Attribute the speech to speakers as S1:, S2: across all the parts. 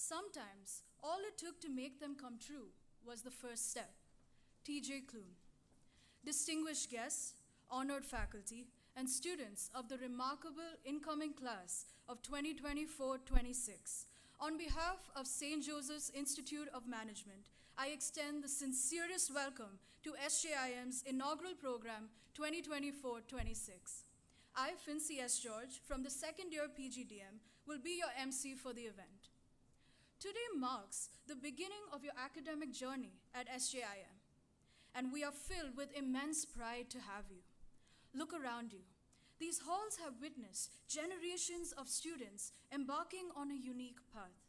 S1: Sometimes, all it took to make them come true was the first step. T.J. Klune. Distinguished guests, honored faculty, and students of the remarkable incoming class of 2024-26, on behalf of St. Joseph's Institute of Management, I extend the sincerest welcome to SJIM's inaugural program 2024-26. I, Fincy S. George, from the second year PGDM, will be your MC for the event. Today marks the beginning of your academic journey at SJIM, and we are filled with immense pride to have you. Look around you. These halls have witnessed generations of students embarking on a unique path.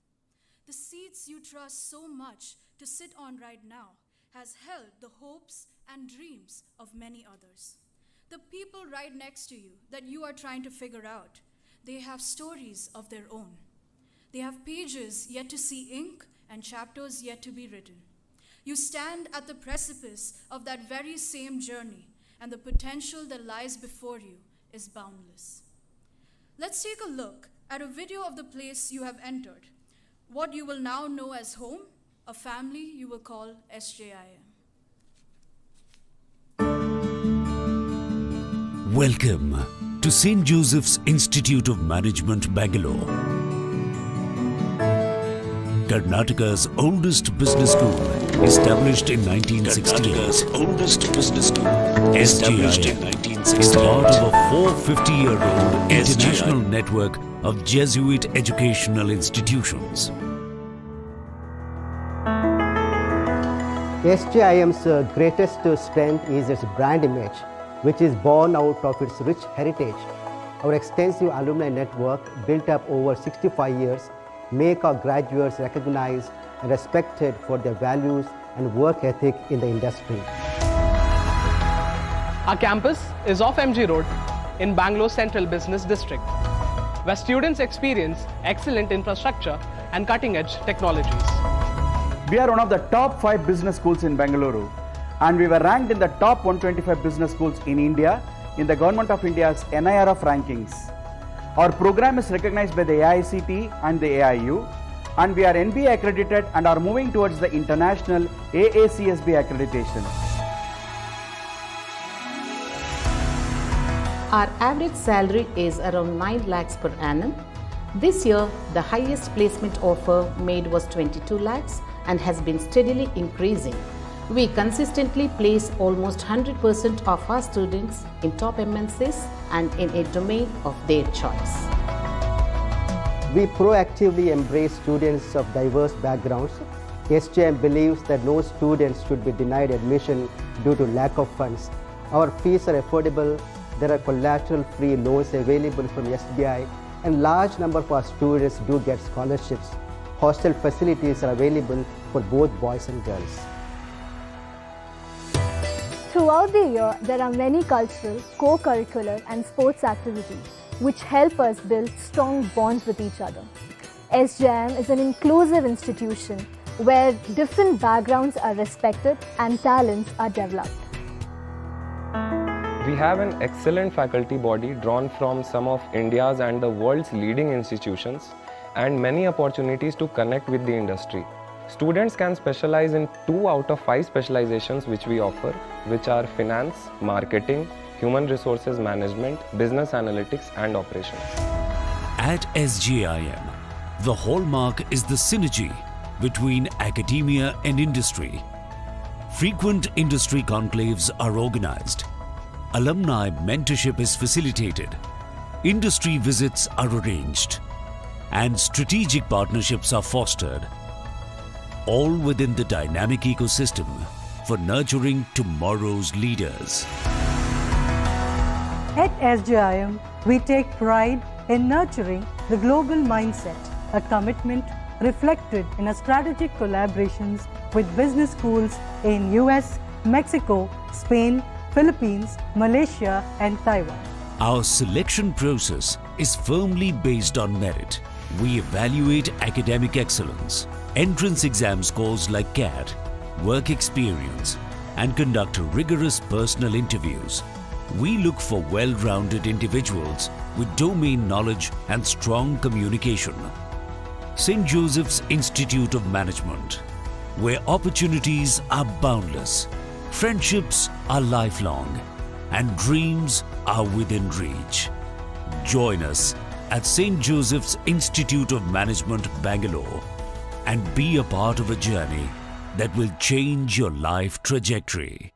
S1: The seats you trust so much to sit on right now has held the hopes and dreams of many others. The people right next to you that you are trying to figure out, they have stories of their own. They have pages yet to see ink and chapters yet to be written. You stand at the precipice of that very same journey, and the potential that lies before you is boundless. Let's take a look at a video of the place you have entered, what you will now know as home, a family you will call SJIM.
S2: Welcome to St. Joseph's Institute of Management, Bangalore. Karnataka's oldest business school, established in 1968.
S3: Karnataka's oldest business school,
S2: established in 1968. Is part of a 450-year-old international network of Jesuit educational institutions.
S4: SJIM's greatest strength is its brand image, which is born out of its rich heritage. Our extensive alumni network, built up over 65 years, make our graduates recognized and respected for their values and work ethic in the industry.
S5: Our campus is off MG Road in Bangalore Central Business District, where students experience excellent infrastructure and cutting-edge technologies.
S6: We are one of the top 5 business schools in Bangalore, and we were ranked in the top 125 business schools in India in the Government of India's NIRF rankings. Our program is recognized by the AICTE and the AIU, and we are NBA accredited and are moving towards the international AACSB accreditation.
S7: Our average salary is around 9 lakhs per annum. This year, the highest placement offer made was 22 lakhs and has been steadily increasing. We consistently place almost 100% of our students in top MNCs and in a domain of their choice.
S4: We proactively embrace students of diverse backgrounds. SJIM believes that no students should be denied admission due to lack of funds. Our fees are affordable, there are collateral-free loans available from SBI, and large number of our students do get scholarships. Hostel facilities are available for both boys and girls.
S8: Throughout the year, there are many cultural, co-curricular and sports activities which help us build strong bonds with each other. SJIM is an inclusive institution where different backgrounds are respected and talents are developed.
S9: We have an excellent faculty body drawn from some of India's and the world's leading institutions, and many opportunities to connect with the industry. Students can specialize in 2 out of 5 specializations which we offer, which are finance, marketing, human resources management, business analytics and operations.
S2: At SJIM, the hallmark is the synergy between academia and industry. Frequent industry conclaves are organized. Alumni mentorship is facilitated. Industry visits are arranged. And strategic partnerships are fostered, all within the dynamic ecosystem for nurturing tomorrow's leaders.
S10: At SJIM, we take pride in nurturing the global mindset, a commitment reflected in our strategic collaborations with business schools in US, Mexico, Spain, Philippines, Malaysia, and Taiwan.
S2: Our selection process is firmly based on merit. We evaluate academic excellence, entrance exam scores like CAT, work experience, and conduct rigorous personal interviews. We look for well-rounded individuals with domain knowledge and strong communication. St. Joseph's Institute of Management, where opportunities are boundless, friendships are lifelong, and dreams are within reach. Join us at St. Joseph's Institute of Management, Bangalore, and be a part of a journey that will change your life trajectory.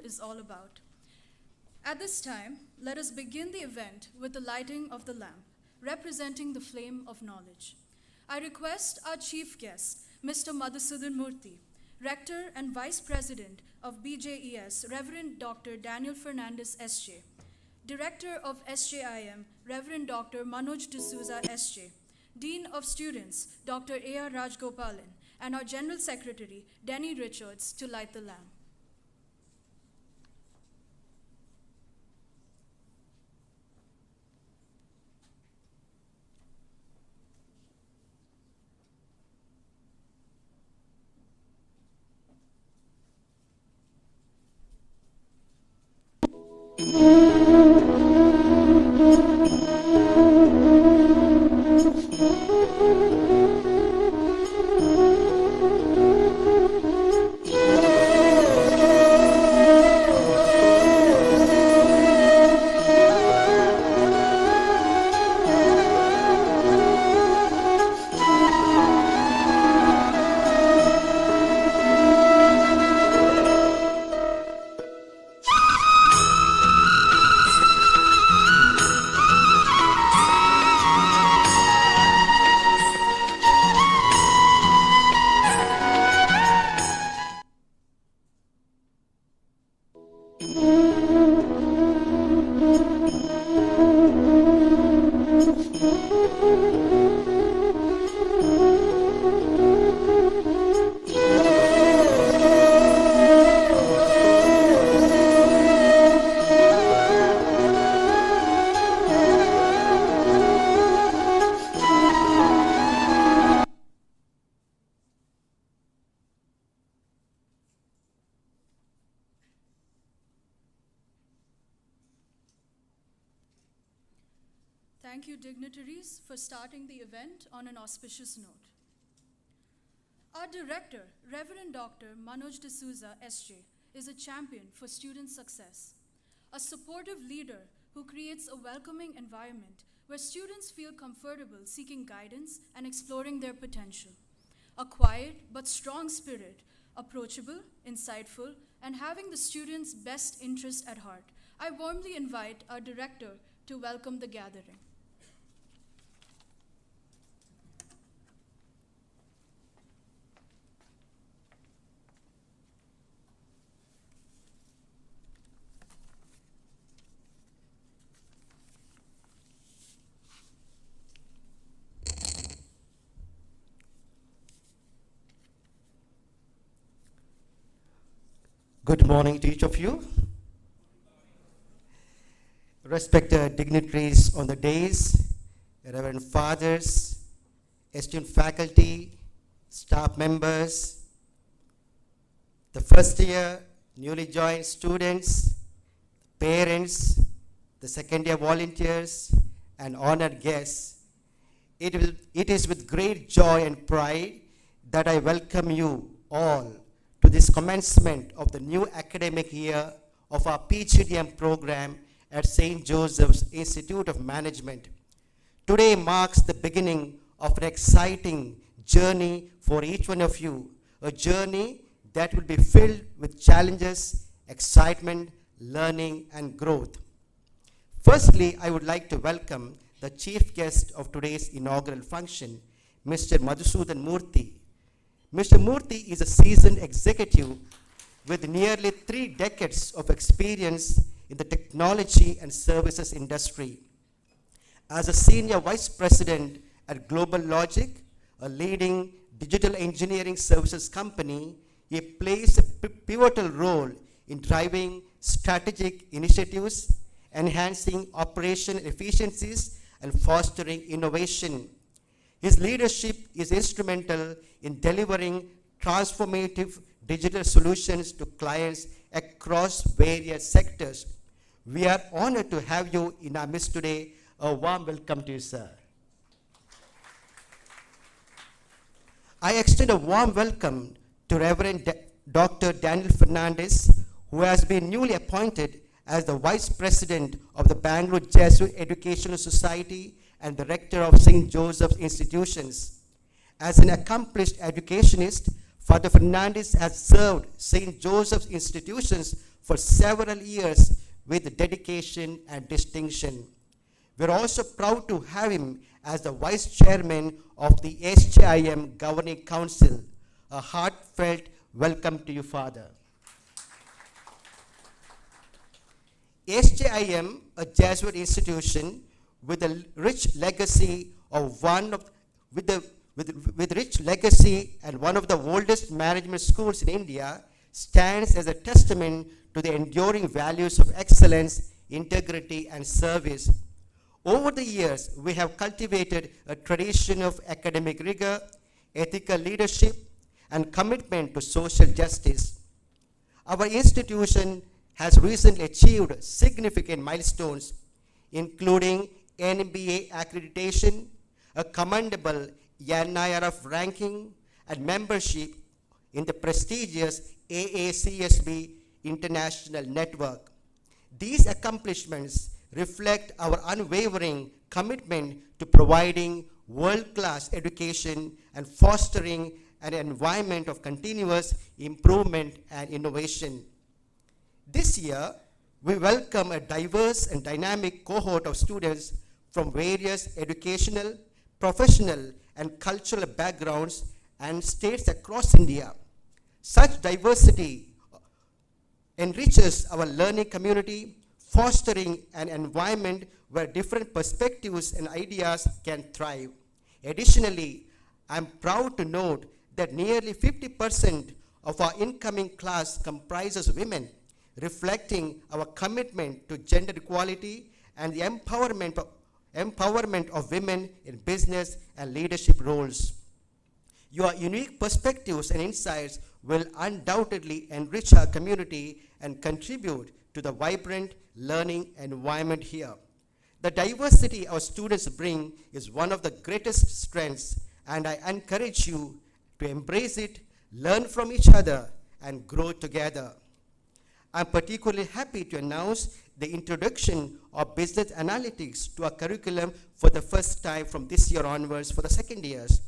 S1: Is all about. At this time, let us begin the event with the lighting of the lamp, representing the flame of knowledge. I request our chief guest, Mr. Madhusudan Murthy, Rector and Vice President of BJES, Reverend Dr. Daniel Fernandes, SJ, Director of SJIM, Reverend Dr. Manoj D'Souza, SJ, Dean of Students, Dr. A R Rajagopalan, and our General Secretary, Denny Richards, to light the lamp. Thank you, dignitaries, for starting the event on an auspicious note. Our director, Reverend Dr. Manoj D'Souza, SJ, is a champion for student success, a supportive leader who creates a welcoming environment where students feel comfortable seeking guidance and exploring their potential. A quiet but strong spirit, approachable, insightful, and having the students' best interest at heart. I warmly invite our director to welcome the gathering.
S11: Good morning to each of you. Respected dignitaries on the dais, Reverend Fathers, esteemed faculty, staff members, the first year newly joined students, parents, the second year volunteers, and honored guests. It is with great joy and pride that I welcome you all to this commencement of the new academic year of our PGDM program at St. Joseph's Institute of Management. Today marks the beginning of an exciting journey for each one of you, a journey that will be filled with challenges, excitement, learning, and growth. Firstly, I would like to welcome the chief guest of today's inaugural function, Mr. Madhusudan Murthy. Mr. Murthy is a seasoned executive with nearly 3 decades of experience in the technology and services industry. As a senior vice president at GlobalLogic, a leading digital engineering services company, he plays a pivotal role in driving strategic initiatives, enhancing operational efficiencies, and fostering innovation. His leadership is instrumental in delivering transformative digital solutions to clients across various sectors. We are honored to have you in our midst today. A warm welcome to you, sir. I extend a warm welcome to Reverend Dr. Daniel Fernandes, who has been newly appointed as the Vice President of the Bangalore Jesuit Educational Society and the Rector of St. Joseph's Institutions. As an accomplished educationist, Father Fernandes has served St. Joseph's Institutions for several years with dedication and distinction. We're also proud to have him as the Vice Chairman of the SJIM Governing Council. A heartfelt welcome to you, Father. SJIM, a Jesuit institution with a rich legacy rich legacy and one of the oldest management schools in India, stands as a testament to the enduring values of excellence, integrity, and service. Over the years, we have cultivated a tradition of academic rigor, ethical leadership, and commitment to social justice. Our institution has recently achieved significant milestones, including NBA accreditation, a commendable NIRF ranking, and membership in the prestigious AACSB International Network. These accomplishments reflect our unwavering commitment to providing world-class education and fostering an environment of continuous improvement and innovation. This year, we welcome a diverse and dynamic cohort of students from various educational, professional, and cultural backgrounds and states across India. Such diversity enriches our learning community, fostering an environment where different perspectives and ideas can thrive. Additionally, I'm proud to note that nearly 50% of our incoming class comprises women, reflecting our commitment to gender equality and the empowerment of women in business and leadership roles. Your unique perspectives and insights will undoubtedly enrich our community and contribute to the vibrant learning environment here. The diversity our students bring is one of the greatest strengths, and I encourage you to embrace it, learn from each other, and grow together. I'm particularly happy to announce the introduction of business analytics to our curriculum for the first time from this year onwards for the second years.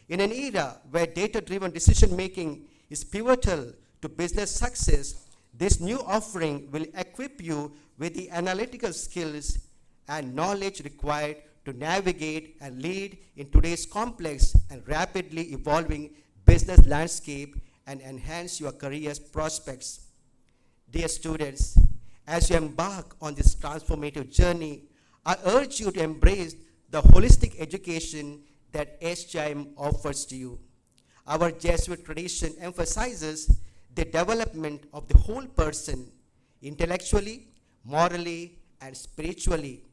S11: In an era where data-driven decision-making is pivotal to business success, this new offering will equip you with the analytical skills and knowledge required to navigate and lead in today's complex and rapidly evolving business landscape and enhance your career's prospects. Dear students, as you embark on this transformative journey, I urge you to embrace the holistic education that SJIM offers to you. Our Jesuit tradition emphasizes the development of the whole person, intellectually, morally, and spiritually.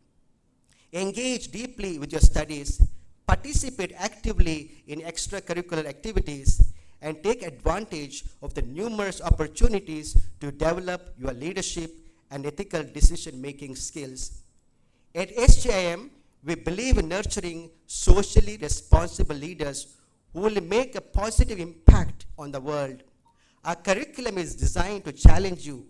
S11: Engage deeply with your studies, participate actively in extracurricular activities, and take advantage of the numerous opportunities to develop your leadership and ethical decision-making skills. At SJIM, we believe in nurturing socially responsible leaders who will make a positive impact on the world. Our curriculum is designed to challenge you,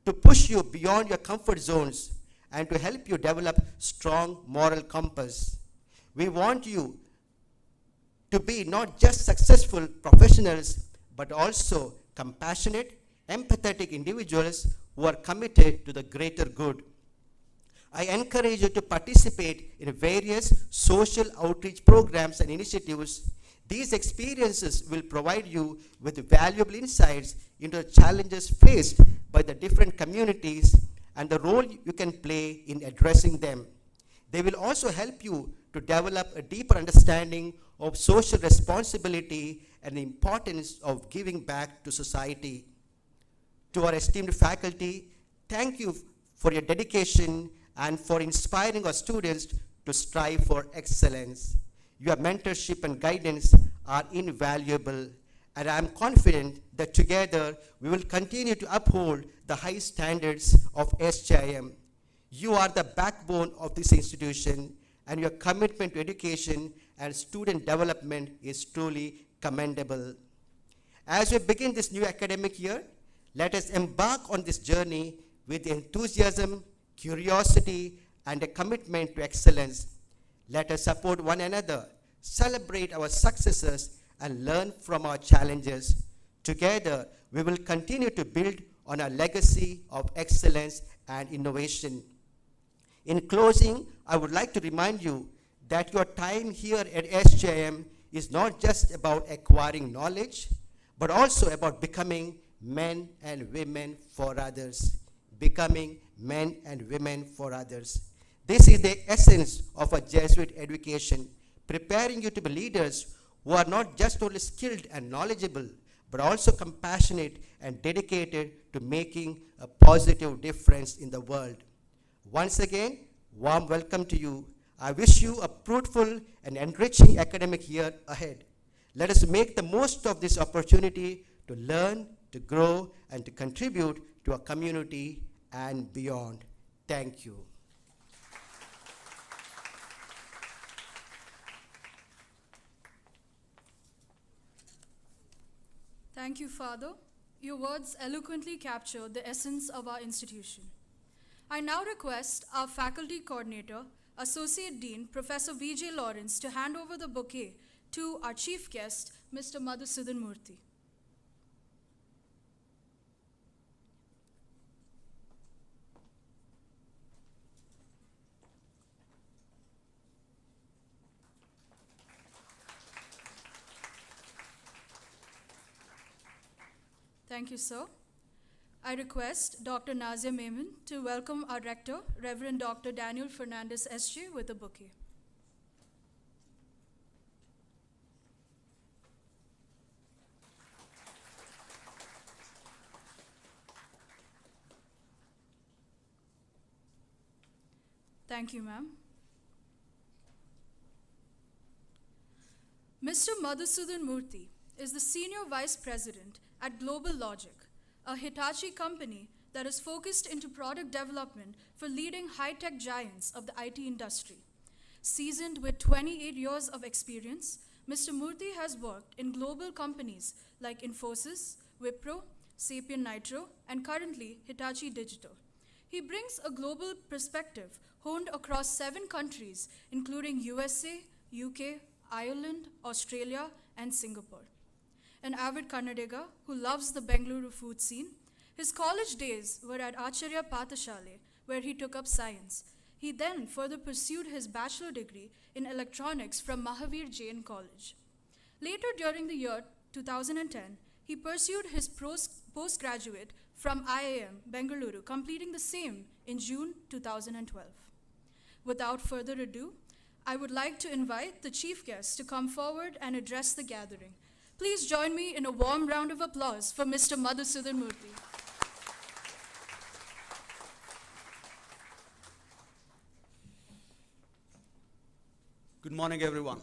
S11: to push you beyond your comfort zones, and to help you develop strong moral compass. We want you to be not just successful professionals, but also compassionate, empathetic individuals who are committed to the greater good. I encourage you to participate in various social outreach programs and initiatives. These experiences will provide you with valuable insights into the challenges faced by the different communities and the role you can play in addressing them. They will also help you to develop a deeper understanding of social responsibility and the importance of giving back to society. To our esteemed faculty, thank you for your dedication and for inspiring our students to strive for excellence. Your mentorship and guidance are invaluable, and I am confident that together we will continue to uphold the high standards of SJIM. You are the backbone of this institution, and your commitment to education and student development is truly commendable. As we begin this new academic year, let us embark on this journey with enthusiasm, curiosity, and a commitment to excellence. Let us support one another, celebrate our successes, and learn from our challenges. Together, we will continue to build on our legacy of excellence and innovation. In closing, I would like to remind you that your time here at SJIM is not just about acquiring knowledge, but also about becoming men and women for others. Becoming men and women for others. This is the essence of a Jesuit education, preparing you to be leaders who are not just only skilled and knowledgeable, but also compassionate and dedicated to making a positive difference in the world. Once again, warm welcome to you. I wish you a fruitful and enriching academic year ahead. Let us make the most of this opportunity to learn, to grow, and to contribute to our community and beyond. Thank you.
S1: Thank you, Father. Your words eloquently capture the essence of our institution. I now request our faculty coordinator, Associate Dean, Professor V.J. Lawrence, to hand over the bouquet to our chief guest, Mr. Madhusudan Murthy. Thank you, sir. I request Dr. Nazia Memon to welcome our Rector, Reverend Dr. Daniel Fernandes, SJ, with a bouquet. Thank you, ma'am. Mr. Madhusudan Murthy is the Senior Vice President at GlobalLogic, a Hitachi company that is focused into product development for leading high-tech giants of the IT industry. Seasoned with 28 years of experience, Mr. Murthy has worked in global companies like Infosys, Wipro, Sapient Nitro, and currently Hitachi Digital. He brings a global perspective honed across 7 countries, including USA, UK, Ireland, Australia, and Singapore. An avid Kannadiga who loves the Bengaluru food scene, his college days were at Acharya Pathashale, where he took up science. He then further pursued his bachelor degree in electronics from Mahavir Jain College. Later during the year 2010, he pursued his postgraduate from IIM Bengaluru, completing the same in June 2012. Without further ado, I would like to invite the chief guest to come forward and address the gathering. Please join me in a warm round of applause for Mr. Madhusudan Murthy.
S3: Good morning, everyone.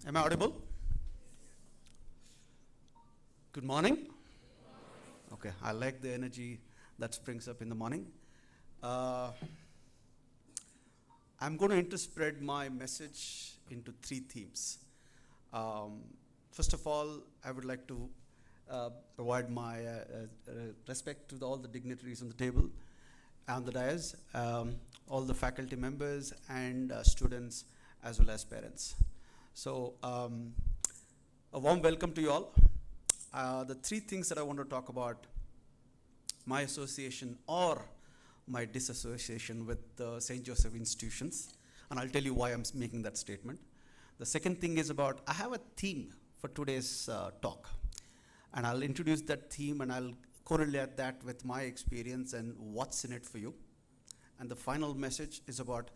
S3: Am I audible? Good morning. Okay, I like the energy that springs up in the morning. I'm going to interspread my message into 3 themes. First of all, I would like to provide my respect to all the dignitaries on the table, on the dais, all the faculty members and students as well as parents. So a warm welcome to you all. The 3 things that I want to talk about: my association or my disassociation with the St. Joseph institutions, and I'll tell you why I'm making that statement. The second thing is about, I have a theme for today's talk, and I'll introduce that theme and I'll correlate that with my experience and what's in it for you. And the final message is about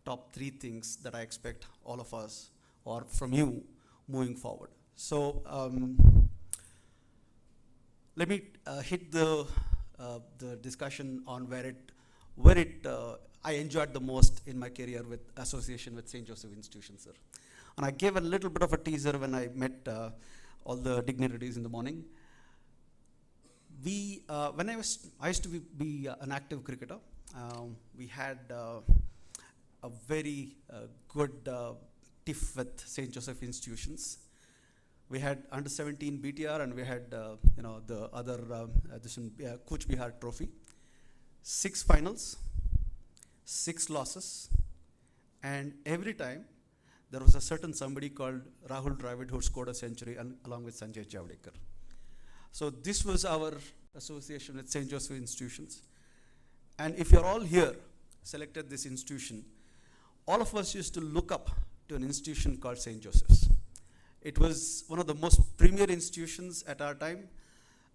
S3: top 3 things that I expect all of us or from you moving forward. So let me hit the discussion on where I enjoyed the most in my career with association with St. Joseph Institution, sir. And I gave a little bit of a teaser when I met all the dignitaries in the morning. When I used to be an active cricketer. We had a very good tiff with St. Joseph Institutions. We had under 17 BTR, and we had the other 𝐭𝐡𝐫𝐻 trophy. 6 finals, 6 losses, and every time there was a certain somebody called Rahul Dravid who scored a century along with 𝐠𝐥𝐵𝐻. So this was our association with St. Joseph Institutions. And if you're all here, selected this institution, all of us used to look up to an institution called St. Joseph's. It was one of the most premier institutions at our time.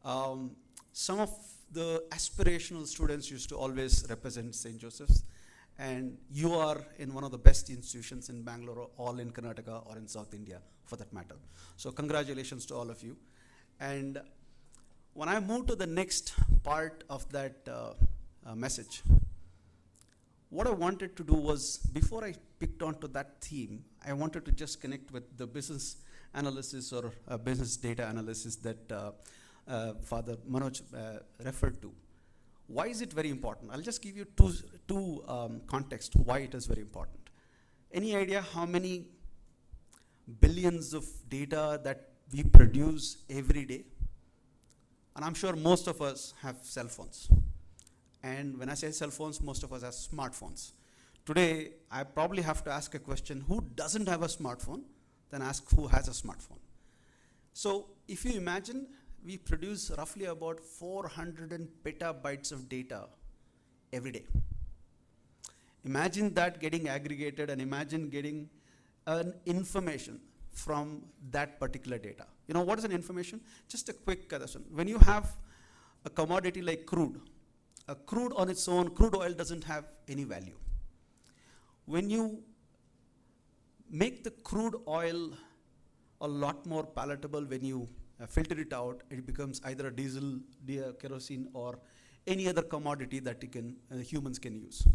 S3: Some of the aspirational students used to always represent St. Joseph's. And you are in one of the best institutions in Bangalore, or in Karnataka, or in South India, for that matter. So congratulations to all of you. And when I move to the next part of that message, what I wanted to do was, before I picked onto that theme, I wanted to just connect with the business analysis or business data analysis that Father Manoj referred to. Why is it very important? I'll just give you two contexts why it is very important. Any idea how many billions of data that we produce every day? And I'm sure most of us have cell phones. And when I say cell phones, most of us have smartphones. Today, I probably have to ask a question, who doesn't have a smartphone? Then ask who has a smartphone. So if you imagine, we produce roughly about 400 petabytes of data every day. Imagine that getting aggregated, and imagine getting an information from that particular data. You know, what is an information? Just a quick question. When you have a commodity like crude on its own, crude oil doesn't have any value. When you make the crude oil a lot more palatable, when you filter it out, it becomes either a diesel, kerosene, or any other commodity that humans can use.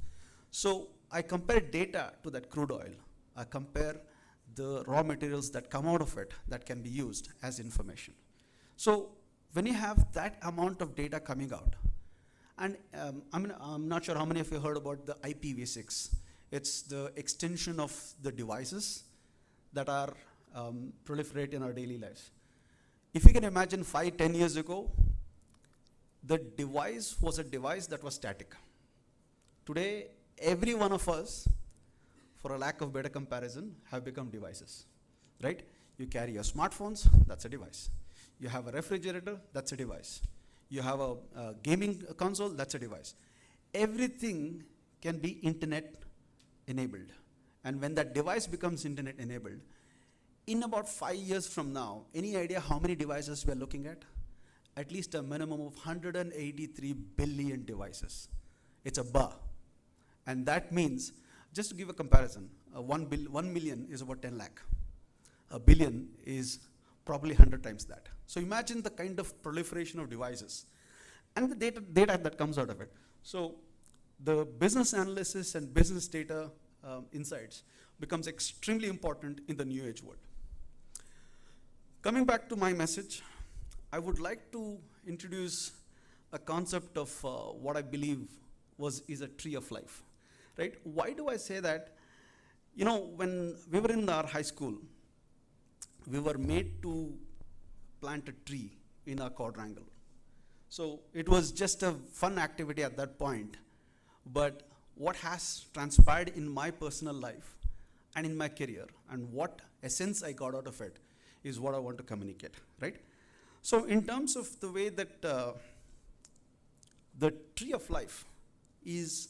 S3: So I compare data to that crude oil. I compare the raw materials that come out of it that can be used as information. So when you have that amount of data coming out, and I'm not sure how many of you heard about the IPv6. It's the extension of the devices that are proliferate in our daily lives. If you can imagine 5-10 years ago, the device was a device that was static. Today, every one of us, for a lack of better comparison, have become devices, right? You carry your smartphones, that's a device. You have a refrigerator, that's a device. You have a gaming console, that's a device. Everything can be internet enabled. And when that device becomes internet enabled, in about 5 years from now, any idea how many devices we're looking at? At least a minimum of 183 billion devices. It's a bar. And that means, just to give a comparison, 1 million is about 10 lakh. A billion is probably 100 times that. So imagine the kind of proliferation of devices and the data that comes out of it. So the business analysis and business data insights becomes extremely important in the new age world. Coming back to my message, I would like to introduce a concept of what I believe is a tree of life, right? Why do I say that? You know, when we were in our high school, we were made to plant a tree in our quadrangle. So it was just a fun activity at that point. But what has transpired in my personal life and in my career, and what essence I got out of it, is what I want to communicate, right? So in terms of the way that the tree of life is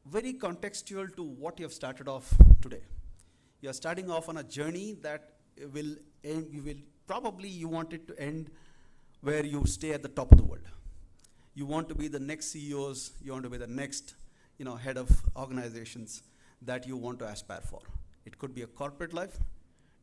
S3: very contextual to what you have started off today. You are starting off on a journey that will end, you want it to end where you stay at the top of the world. You want to be the next CEOs, you want to be the next head of organizations that you want to aspire for. It could be a corporate life,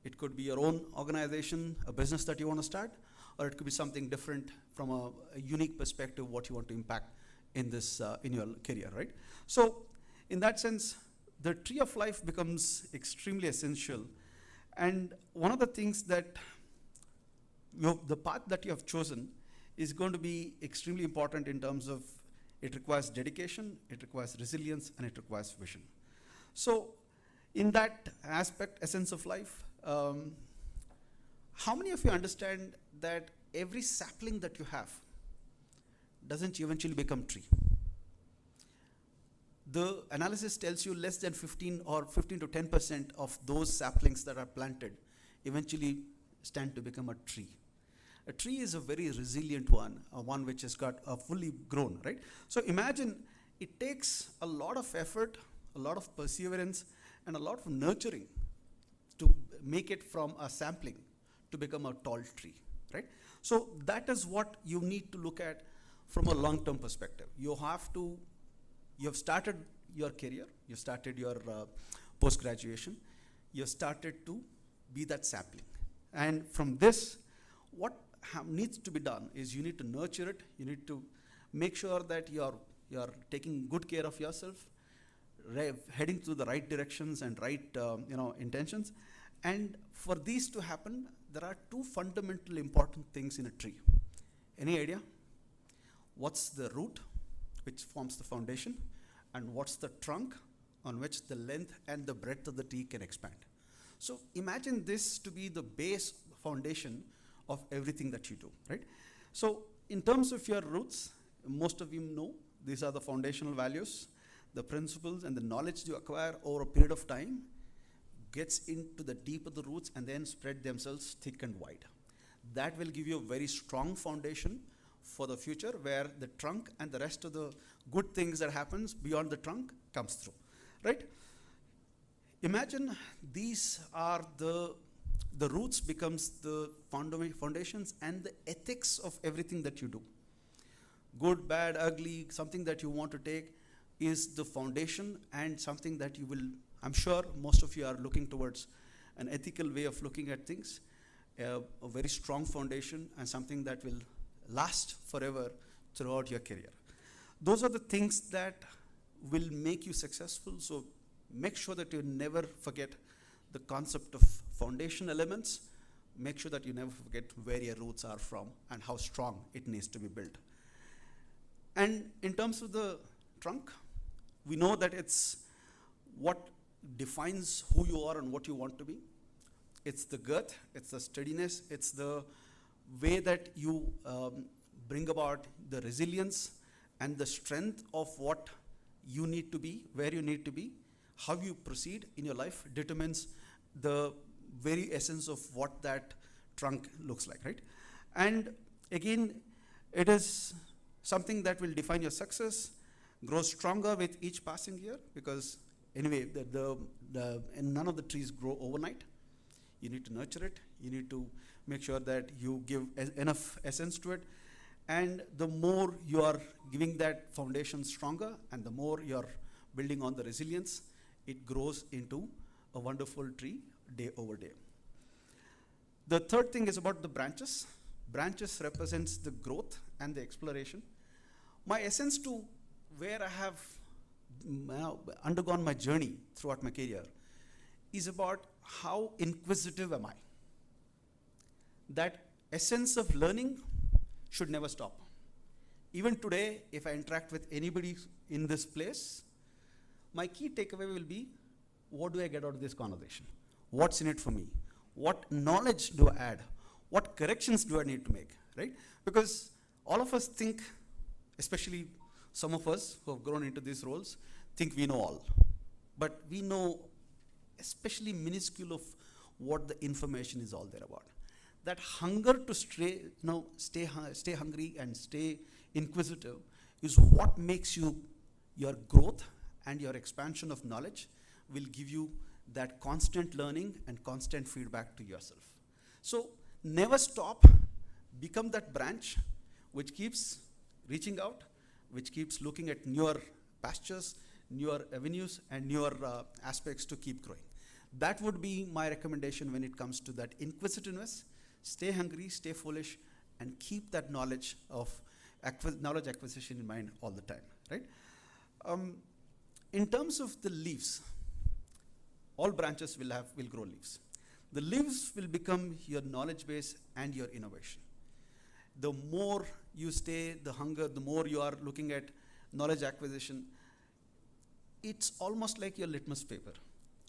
S3: it could be your own organization, a business that you want to start, or it could be something different from a unique perspective, what you want to impact in this, in your career, right? So in that sense, the tree of life becomes extremely essential. And one of the things that the path that you have chosen is going to be extremely important in terms of it requires dedication, it requires resilience, and it requires vision. So in that aspect, essence of life, how many of you understand that every sapling that you have doesn't eventually become tree? The analysis tells you less than 15 or 15 to 10% of those saplings that are planted eventually stand to become a tree. A tree is a very resilient one, one which has got fully grown, right? So imagine it takes a lot of effort, a lot of perseverance, and a lot of nurturing to make it from a sapling to become a tall tree, right? So that is what you need to look at from a long-term perspective. You have started your career, you started your post-graduation, you started to be that sapling. And from this, what needs to be done is you need to nurture it, you need to make sure that you're taking good care of yourself, heading to the right directions and right intentions. And for these to happen, there are two fundamental important things in a tree. Any idea? What's the root, which forms the foundation, and what's the trunk on which the length and the breadth of the tree can expand? So imagine this to be the base foundation of everything that you do, right? So in terms of your roots, most of you know these are the foundational values, the principles and the knowledge you acquire over a period of time gets into the deep of the roots and then spread themselves thick and wide. That will give you a very strong foundation for the future, where the trunk and the rest of the good things that happens beyond the trunk comes through, right? Imagine these are the roots becomes the foundations and the ethics of everything that you do. Good, bad, ugly, something that you want to take is the foundation, and something that you will, I'm sure most of you are looking towards an ethical way of looking at things, a very strong foundation, and something that will last forever throughout your career. Those are the things that will make you successful. So make sure that you never forget the concept of foundation elements. Make sure that you never forget where your roots are from and how strong it needs to be built. And in terms of the trunk, we know that it's what defines who you are and what you want to be. It's the girth, it's the steadiness, it's the way that you bring about the resilience and the strength of what you need to be, where you need to be. How you proceed in your life determines the very essence of what that trunk looks like, right? And again, it is something that will define your success, grow stronger with each passing year, because anyway, and none of the trees grow overnight. You need to nurture it. You need to make sure that you give enough essence to it. And the more you are giving that foundation stronger, and the more you're building on the resilience, it grows into a wonderful tree day over day. The third thing is about the branches. Branches represents the growth and the exploration. My essence to where I have undergone my journey throughout my career is about how inquisitive am I. That essence of learning should never stop. Even today, if I interact with anybody in this place, my key takeaway will be, what do I get out of this conversation? What's in it for me? What knowledge do I add? What corrections do I need to make, right? Because all of us think, especially some of us who have grown into these roles, think we know all. But we know especially minuscule of what the information is all there about. That hunger to stay hungry and stay inquisitive is what makes you, your growth and your expansion of knowledge will give you that constant learning and constant feedback to yourself. So never stop, become that branch which keeps reaching out, which keeps looking at newer pastures, newer avenues, and newer aspects to keep growing. That would be my recommendation when it comes to that inquisitiveness. Stay hungry, stay foolish, and keep that knowledge acquisition in mind all the time, right? In terms of the leaves, all branches will grow leaves. The leaves will become your knowledge base and your innovation. The more you stay, the hunger, the more you are looking at knowledge acquisition, it's almost like your litmus paper,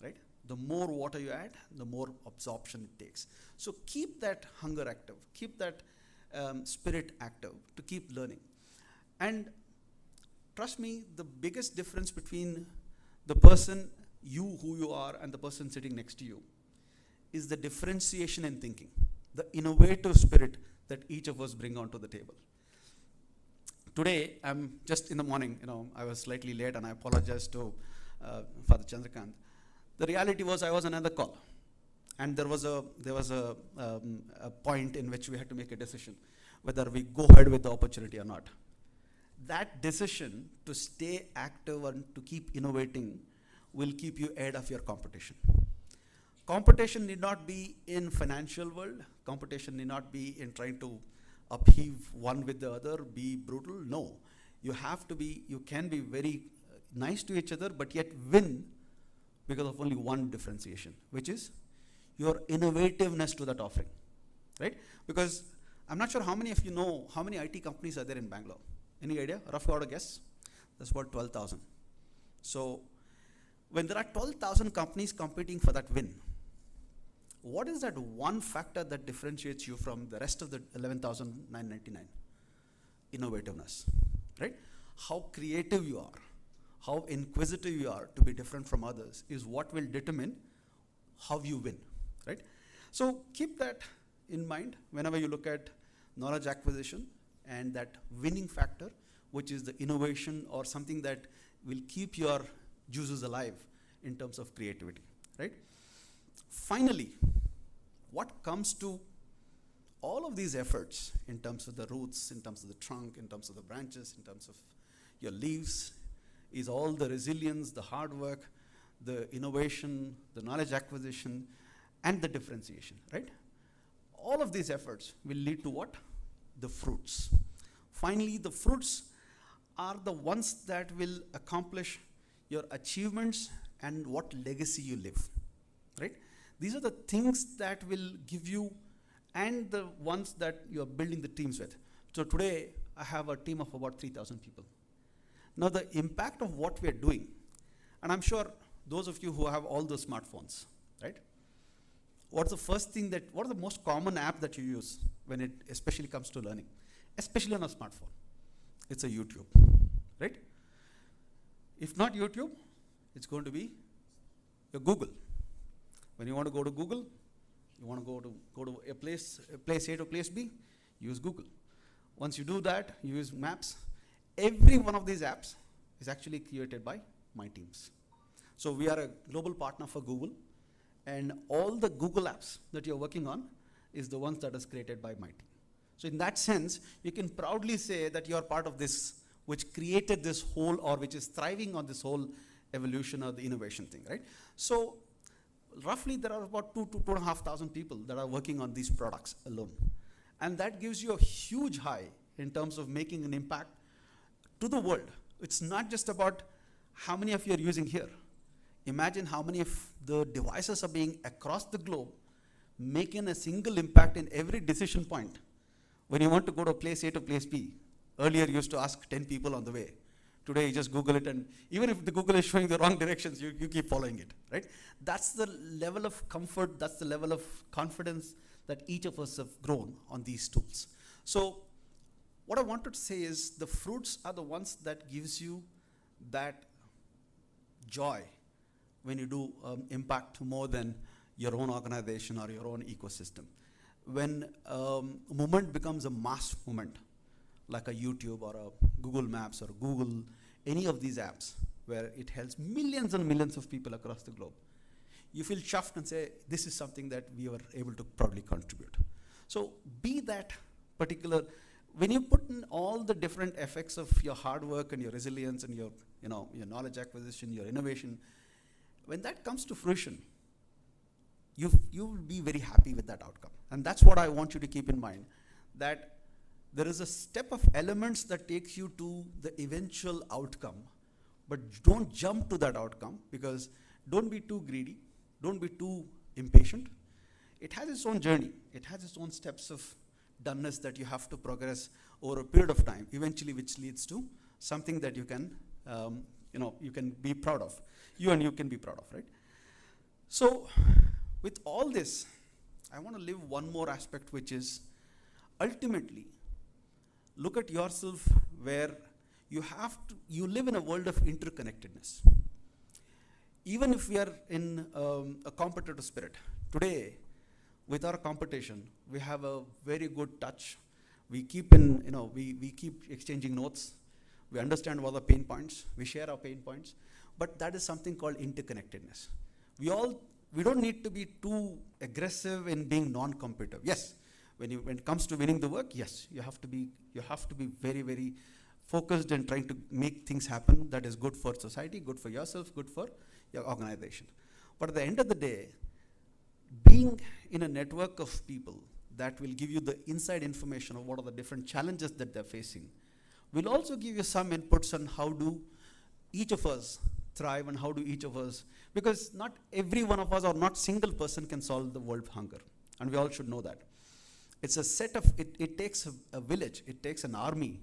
S3: right? The more water you add, the more absorption it takes. So keep that hunger active, keep that spirit active to keep learning. And trust me, the biggest difference between the person, who you are, and the person sitting next to you is the differentiation in thinking, the innovative spirit that each of us bring onto the table. Today, I'm just in the morning, I was slightly late, and I apologize to Father Chandrakant. The reality was I was on another call, and there was a point in which we had to make a decision whether we go ahead with the opportunity or not. That decision to stay active and to keep innovating will keep you ahead of your competition. Competition need not be in financial world. Competition need not be in trying to upheave one with the other, be brutal. No, you can be very nice to each other, but yet win because of only one differentiation, which is your innovativeness to that offering, right? Because I'm not sure how many of you know how many IT companies are there in Bangalore. Any idea? Rough order guess? That's about 12,000. So when there are 12,000 companies competing for that win, what is that one factor that differentiates you from the rest of the 11,999? Innovativeness, right? How creative you are, how inquisitive you are to be different from others is what will determine how you win, right? So keep that in mind whenever you look at knowledge acquisition and that winning factor, which is the innovation or something that will keep your juices alive in terms of creativity, right? Finally, what comes to all of these efforts in terms of the roots, in terms of the trunk, in terms of the branches, in terms of your leaves, is all the resilience, the hard work, the innovation, the knowledge acquisition, and the differentiation, right? All of these efforts will lead to what? The fruits. Finally, the fruits are the ones that will accomplish your achievements and what legacy you live, right? These are the things that will give you, and the ones that you're building the teams with. So today, I have a team of about 3,000 people. Now the impact of what we're doing, and I'm sure those of you who have all those smartphones, right? What are the most common app that you use when it especially comes to learning? Especially on a smartphone. It's a YouTube, right? If not YouTube, it's going to be your Google. When you want to go to Google, you want to go to a place A to place B, use Google. Once you do that, you use Maps. Every one of these apps is actually created by my teams. So we are a global partner for Google, and all the Google apps that you're working on is the ones that is created by my team. So in that sense, you can proudly say that you're part of this, which created this whole, or which is thriving on this whole evolution or the innovation thing, right? So roughly there are about 2,000 to 2,500 people that are working on these products alone. And that gives you a huge high in terms of making an impact to the world. It's not just about how many of you are using here. Imagine how many of the devices are being across the globe, making a single impact in every decision point. When you want to go to place A to place B, earlier you used to ask 10 people on the way. Today you just Google it, and even if the Google is showing the wrong directions, you keep following it, right? That's the level of comfort, that's the level of confidence that each of us have grown on these tools. So what I wanted to say is the fruits are the ones that gives you that joy when you do impact more than your own organization or your own ecosystem. When a movement becomes a mass movement, like a YouTube or a Google Maps or Google, any of these apps, where it helps millions and millions of people across the globe, you feel chuffed and say, this is something that we were able to proudly contribute. So be that particular, when you put in all the different effects of your hard work and your resilience and your, your knowledge acquisition, your innovation, when that comes to fruition, you will be very happy with that outcome. And that's what I want you to keep in mind, that there is a step of elements that takes you to the eventual outcome, but don't jump to that outcome, because don't be too greedy, don't be too impatient. It has its own journey. It has its own steps of doneness that you have to progress over a period of time, eventually which leads to something that you can, you can be proud of. You can be proud of, right? So with all this, I want to leave one more aspect, which is ultimately look at yourself where you live in a world of interconnectedness. Even if we are in a competitive spirit, today, with our competition, we have a very good touch. We keep we keep exchanging notes. We understand what are the pain points. We share our pain points. But that is something called interconnectedness. We don't need to be too aggressive in being non-competitive. Yes, when it comes to winning the work, yes, you have to be very, very focused in trying to make things happen that is good for society, good for yourself, good for your organization. But at the end of the day, being in a network of people that will give you the inside information of what are the different challenges that they're facing will also give you some inputs on how do each of us thrive and how do each of us, because not every one of us or not single person can solve the world hunger, and we all should know that. It's a set of, it takes a village, it takes an army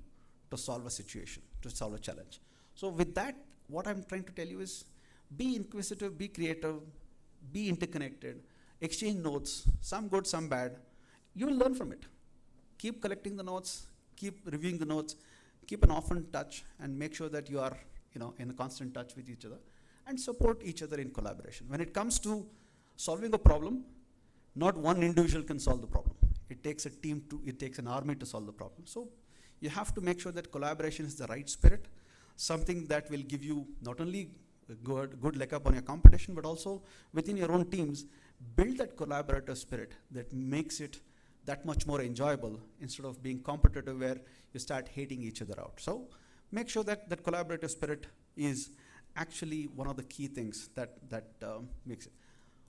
S3: to solve a situation, to solve a challenge. So with that, what I'm trying to tell you is be inquisitive, be creative, be interconnected, exchange notes, some good, some bad. You will learn from it. Keep collecting the notes, keep reviewing the notes, keep an often touch, and make sure that you are in a constant touch with each other and support each other in collaboration. When it comes to solving a problem, not one individual can solve the problem. It takes a team it takes an army to solve the problem. So you have to make sure that collaboration is the right spirit, something that will give you not only a good leg up on your competition, but also within your own teams, build that collaborative spirit that makes it that much more enjoyable instead of being competitive where you start hating each other out. So make sure that that collaborative spirit is actually one of the key things that makes it.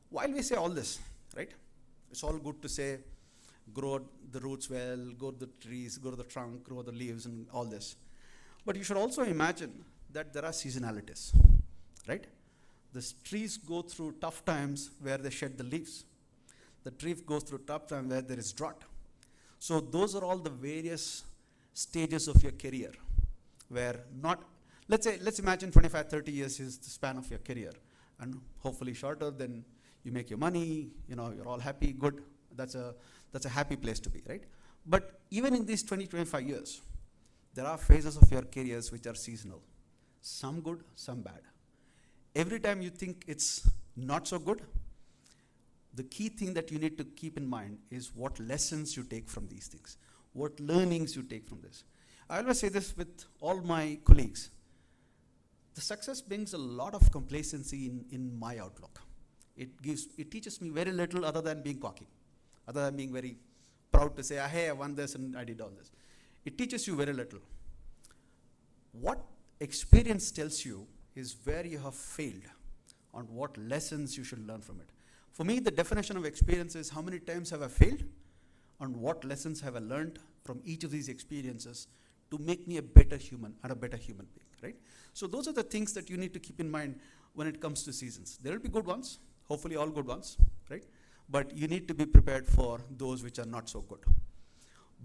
S3: While we say all this, right, it's all good to say, grow the roots well, grow the trees, grow the trunk, grow the leaves and all this. But you should also imagine that there are seasonalities, right? The trees go through tough times where they shed the leaves. The tree goes through tough time where there is drought. So those are all the various stages of your career where let's imagine 25, 30 years is the span of your career, and hopefully shorter, then you make your money, you're all happy, good. That's a happy place to be, right? But even in these 20, 25 years, there are phases of your careers which are seasonal. Some good, some bad. Every time you think it's not so good, the key thing that you need to keep in mind is what lessons you take from these things, what learnings you take from this. I always say this with all my colleagues. The success brings a lot of complacency in my outlook. It teaches me very little other than being cocky, other than being very proud to say, hey, I won this and I did all this. It teaches you very little. What experience tells you is where you have failed and what lessons you should learn from it. For me, the definition of experience is how many times have I failed and what lessons have I learned from each of these experiences to make me a better human and a better human being, right? So those are the things that you need to keep in mind when it comes to seasons. There will be good ones, hopefully all good ones, right? But you need to be prepared for those which are not so good.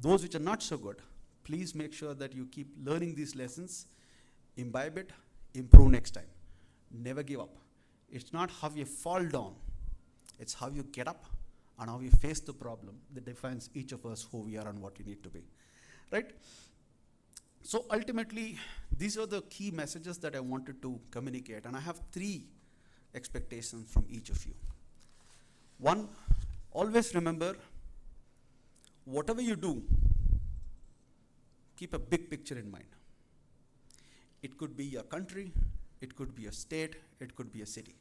S3: Those which are not so good, please make sure that you keep learning these lessons, imbibe it, improve next time. Never give up. It's not how you fall down, it's how you get up and how you face the problem that defines each of us who we are and what we need to be, right? So ultimately, these are the key messages that I wanted to communicate, and I have 3 expectations from each of you. One, always remember, whatever you do, keep a big picture in mind. It could be your country, it could be a state, it could be a city.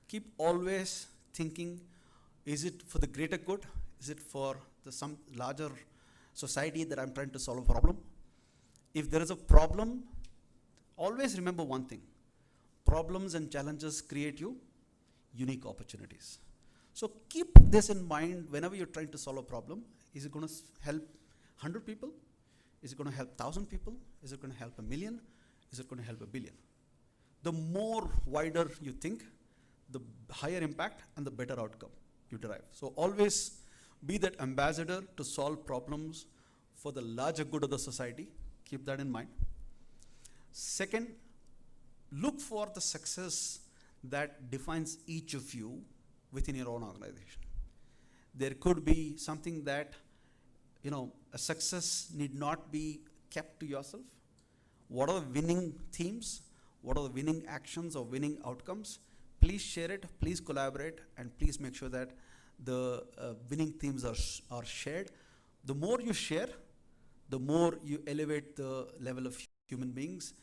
S3: Keep always thinking, is it for the greater good? Is it for some larger society that I'm trying to solve a problem. If there is a problem, always remember one thing. Problems and challenges create you unique opportunities. So keep this in mind whenever you're trying to solve a problem. Is it going to help 100 people? Is it going to help 1,000 people? Is it going to help 1 million? Is it going to help 1 billion? The more wider you think, the higher impact and the better outcome you derive. So always be that ambassador to solve problems for the larger good of the society. Keep that in mind. Second, look for the success that defines each of you within your own organization. There could be something that, a success need not be kept to yourself. What are the winning themes? What are the winning actions or winning outcomes? Please share it, please collaborate, and please make sure that the winning themes are shared. The more you share, the more you elevate the level of human beings,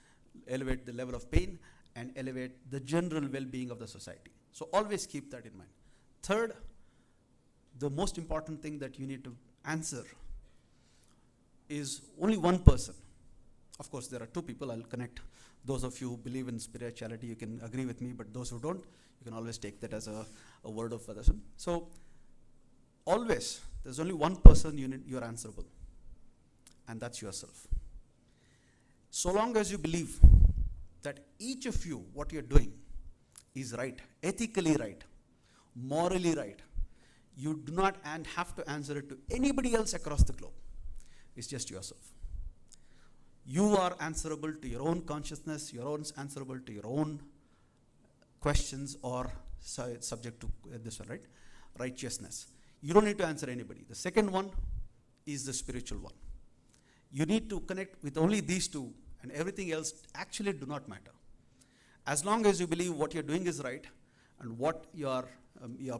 S3: elevate the level of pain, and elevate the general well-being of the society. So always keep that in mind. Third, the most important thing that you need to answer is only one person. Of course, there are two people. I'll connect. Those of you who believe in spirituality, you can agree with me, but those who don't, you can always take that as a word of addition. So always, there's only one person you're answerable, and that's yourself. So long as you believe that each of you, what you're doing is right, ethically right, morally right, you do not have to answer it to anybody else across the globe. It's just yourself. You are answerable to your own consciousness, you're answerable to your own questions or subject to this one, right? Righteousness. You don't need to answer anybody. The second one is the spiritual one. You need to connect with only these two, and everything else actually do not matter. As long as you believe what you're doing is right and what your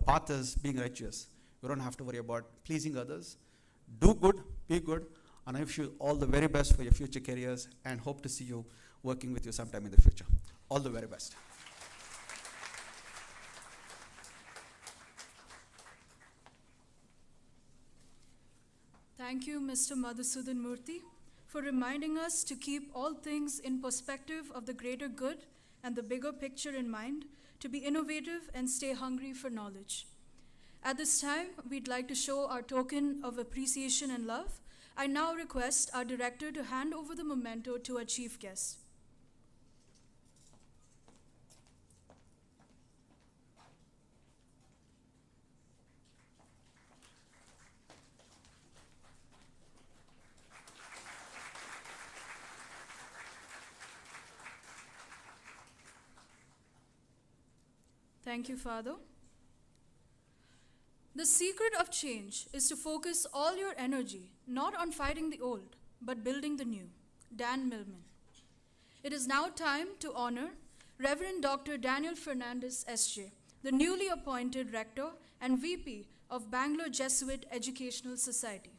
S3: path is being righteous, you don't have to worry about pleasing others. Do good, be good, and I wish you all the very best for your future careers and hope to see you working with you sometime in the future. All the very best.
S1: Thank you, Mr. Madhusudan Murthy, for reminding us to keep all things in perspective of the greater good and the bigger picture in mind, to be innovative and stay hungry for knowledge. At this time, we'd like to show our token of appreciation and love. I now request our director to hand over the memento to our chief guest. Thank you, Father. The secret of change is to focus all your energy not on fighting the old, but building the new. Dan Millman. It is now time to honor Reverend Dr. Daniel Fernandes, SJ, the newly appointed Rector and VP of Bangalore Jesuit Educational Society.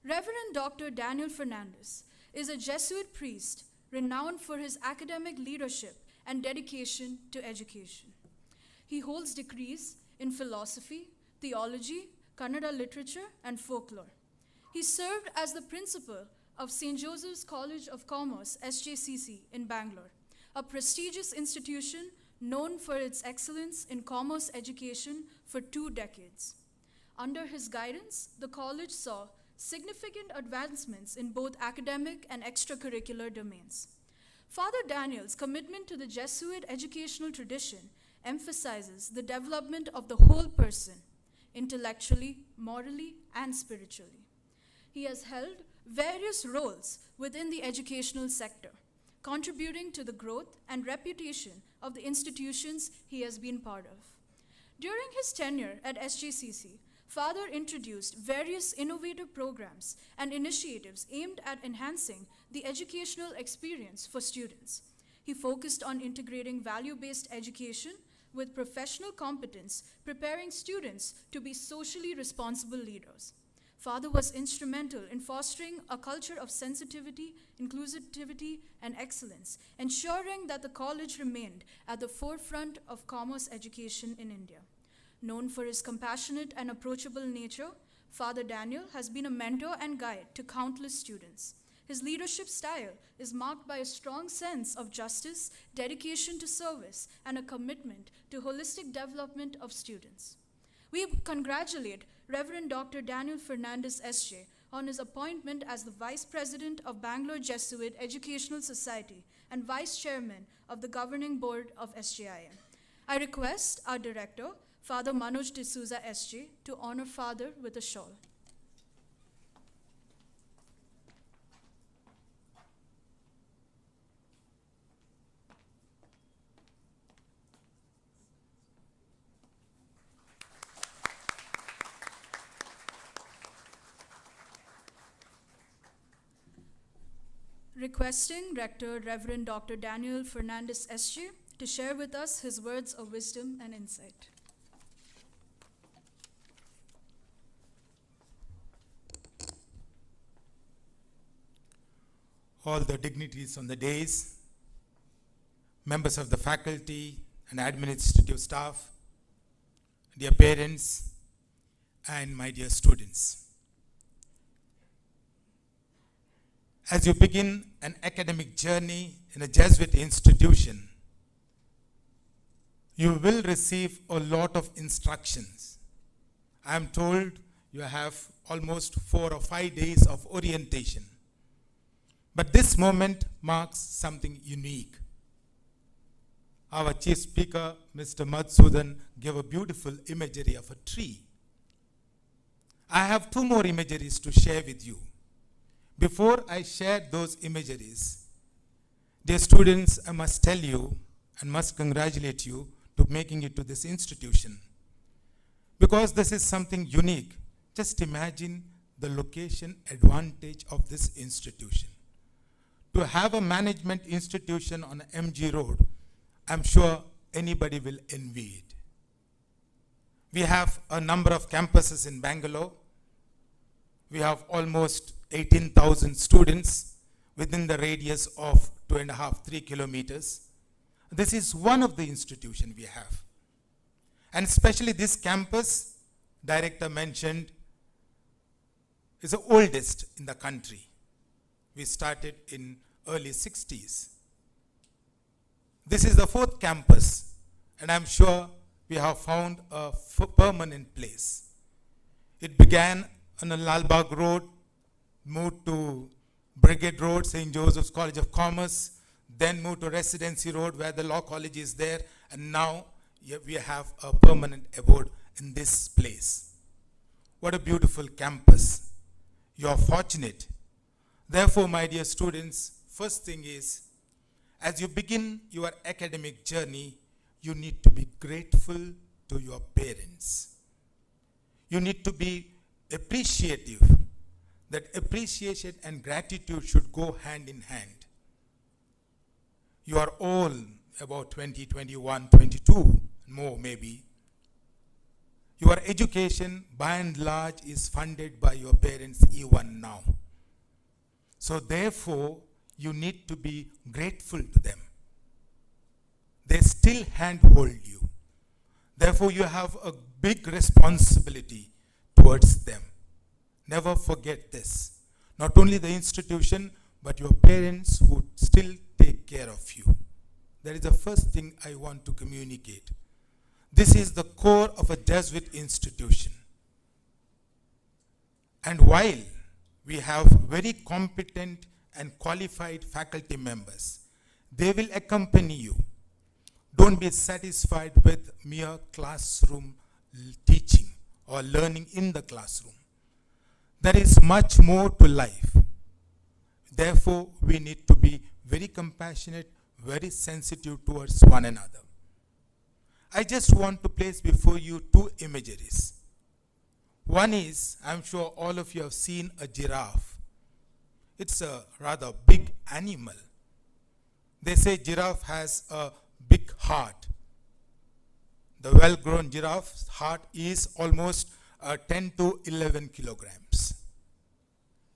S1: Reverend Dr. Daniel Fernandes is a Jesuit priest renowned for his academic leadership and dedication to education. He holds degrees in philosophy, theology, Kannada literature, and folklore. He served as the principal of St. Joseph's College of Commerce, SJCC, in Bangalore, a prestigious institution known for its excellence in commerce education for 2 decades. Under his guidance, the college saw significant advancements in both academic and extracurricular domains. Father Daniel's commitment to the Jesuit educational tradition emphasizes the development of the whole person, intellectually, morally, and spiritually. He has held various roles within the educational sector, contributing to the growth and reputation of the institutions he has been part of. During his tenure at SJCC, Father introduced various innovative programs and initiatives aimed at enhancing the educational experience for students. He focused on integrating value-based education with professional competence, preparing students to be socially responsible leaders. Father was instrumental in fostering a culture of sensitivity, inclusivity, and excellence, ensuring that the college remained at the forefront of commerce education in India. Known for his compassionate and approachable nature, Father Daniel has been a mentor and guide to countless students. His leadership style is marked by a strong sense of justice, dedication to service, and a commitment to holistic development of students. We congratulate Reverend Dr. Daniel Fernandes, SJ, on his appointment as the Vice President of Bangalore Jesuit Educational Society and Vice Chairman of the Governing Board of SJIM. I request our Director, Father Manoj D'Souza, SJ, to honor Father with a shawl. Requesting Rector Reverend Dr. Daniel Fernandes, SJ, to share with us his words of wisdom and insight.
S12: All the dignitaries on the dais, members of the faculty and administrative staff, dear parents, and my dear students. As you begin an academic journey in a Jesuit institution, you will receive a lot of instructions. I am told you have almost 4 or 5 days of orientation. But this moment marks something unique. Our chief speaker, Mr. Madhusudan, gave a beautiful imagery of a tree. I have 2 more imageries to share with you. Before I share those imageries, dear students, I must tell you and must congratulate you to making it to this institution. Because this is something unique. Just imagine the location advantage of this institution. To have a management institution on MG Road, I'm sure anybody will envy it. We have a number of campuses in Bangalore. We have almost 18,000 students within the radius of 2.5–3 kilometers. This is one of the institutions we have. And especially this campus, Director mentioned, is the oldest in the country. We started in early 60s. This is the 4th campus, and I'm sure we have found a permanent place. It began on the Lalbagh Road, moved to Brigade Road, St. Joseph's College of Commerce, then moved to Residency Road where the law college is there, and now we have a permanent abode in this place. What a beautiful campus. You are fortunate. Therefore, my dear students, first thing is, as you begin your academic journey, you need to be grateful to your parents. You need to be appreciative. That appreciation and gratitude should go hand in hand. You are all about 20, 21, 22, more maybe. Your education, by and large, is funded by your parents even now. So therefore, you need to be grateful to them. They still handhold you. Therefore, you have a big responsibility towards them. Never forget this. Not only the institution, but your parents who still take care of you. That is the first thing I want to communicate. This is the core of a Jesuit institution. And while we have very competent and qualified faculty members, they will accompany you. Don't be satisfied with mere classroom teaching or learning in the classroom. There is much more to life. Therefore, we need to be very compassionate, very sensitive towards one another. I just want to place before you 2 imageries. One is, I'm sure all of you have seen a giraffe. It's a rather big animal. They say giraffe has a big heart. The well-grown giraffe's heart is almost 10 to 11 kilograms.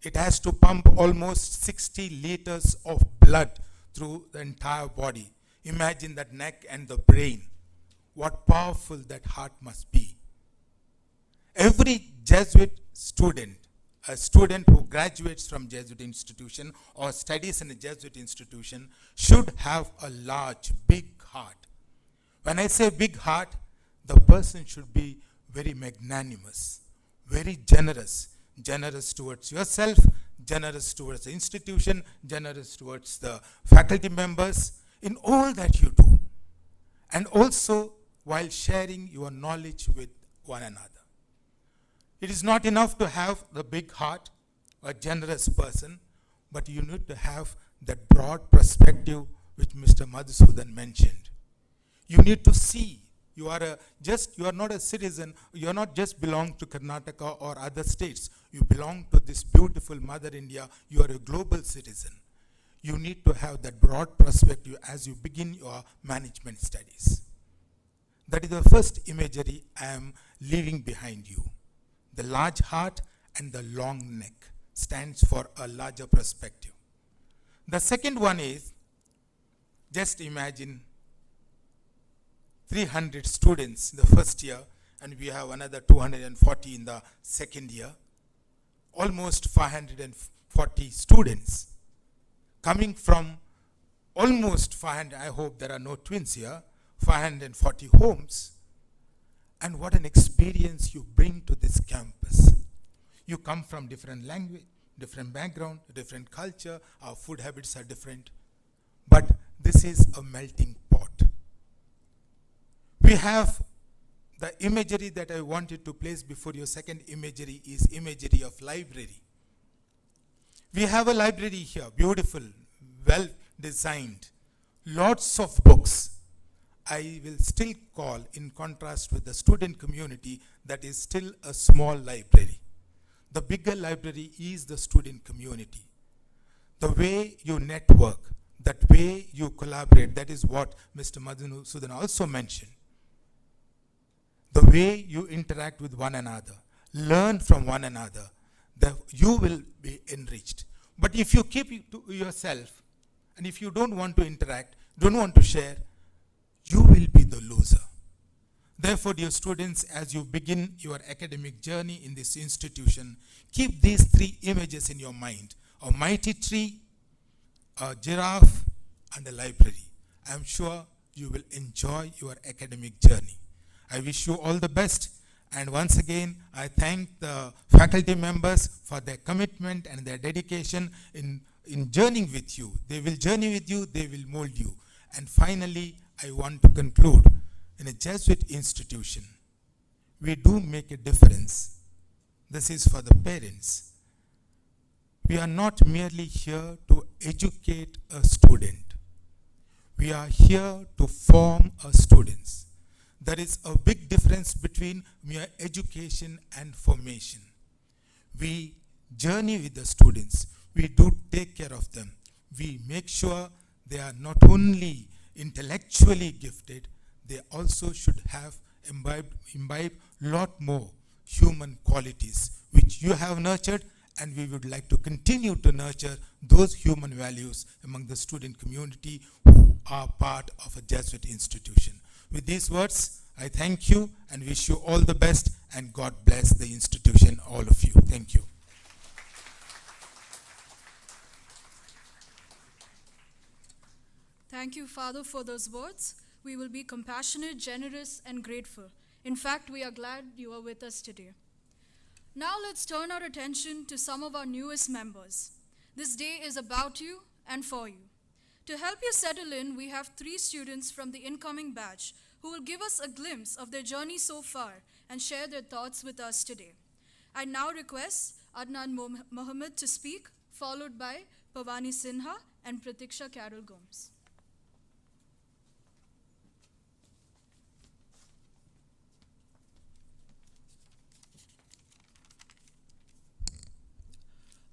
S12: It has to pump almost 60 liters of blood through the entire body. Imagine that neck and the brain. What powerful that heart must be. Every Jesuit student, a student who graduates from Jesuit institution or studies in a Jesuit institution should have a large, big heart. When I say big heart, the person should be very magnanimous, very generous, generous towards yourself, generous towards the institution, generous towards the faculty members, in all that you do. And also while sharing your knowledge with one another. It is not enough to have the big heart, a generous person, but you need to have that broad perspective which Mr. Madhusudan mentioned. You need to see you are not a citizen, you are not just belong to Karnataka or other states. You belong to this beautiful Mother India. You are a global citizen. You need to have that broad perspective as you begin your management studies. That is the first imagery I am leaving behind you. The large heart and the long neck stands for a larger perspective. The second one is, just imagine 300 students in the first year, and we have another 240 in the second year. Almost 540 students coming from almost 500, I hope there are no twins here, 540 homes. And what an experience you bring to this campus. You come from different language, different background, different culture, our food habits are different. But this is a melting pot. We have the imagery that I wanted to place before your second imagery is imagery of library. We have a library here, beautiful, well designed, lots of books. I will still call, in contrast with the student community, that is still a small library. The bigger library is the student community. The way you network, that way you collaborate, that is what Mr. Madhusudan also mentioned. The way you interact with one another, learn from one another, you will be enriched. But if you keep it to yourself, and if you don't want to interact, don't want to share, you will be the loser. Therefore, dear students, as you begin your academic journey in this institution, keep these three images in your mind: a mighty tree, a giraffe, and a library. I am sure you will enjoy your academic journey. I wish you all the best. And once again, I thank the faculty members for their commitment and their dedication in journeying with you. They will journey with you, they will mold you. And finally, I want to conclude, in a Jesuit institution, we do make a difference. This is for the parents. We are not merely here to educate a student. We are here to form a students. There is a big difference between mere education and formation. We journey with the students. We do take care of them. We make sure they are not only intellectually gifted, they also should have imbibe lot more human qualities which you have nurtured, and we would like to continue to nurture those human values among the student community who are part of a Jesuit institution. With these words, I thank you and wish you all the best, and God bless the institution, all of you. Thank you.
S1: Thank you, Father, for those words. We will be compassionate, generous, and grateful. In fact, we are glad you are with us today. Now let's turn our attention to some of our newest members. This day is about you and for you. To help you settle in, we have 3 students from the incoming batch who will give us a glimpse of their journey so far and share their thoughts with us today. I now request Adnan Mohammed to speak, followed by Pavani Sinha and Pratiksha Carol Gomes.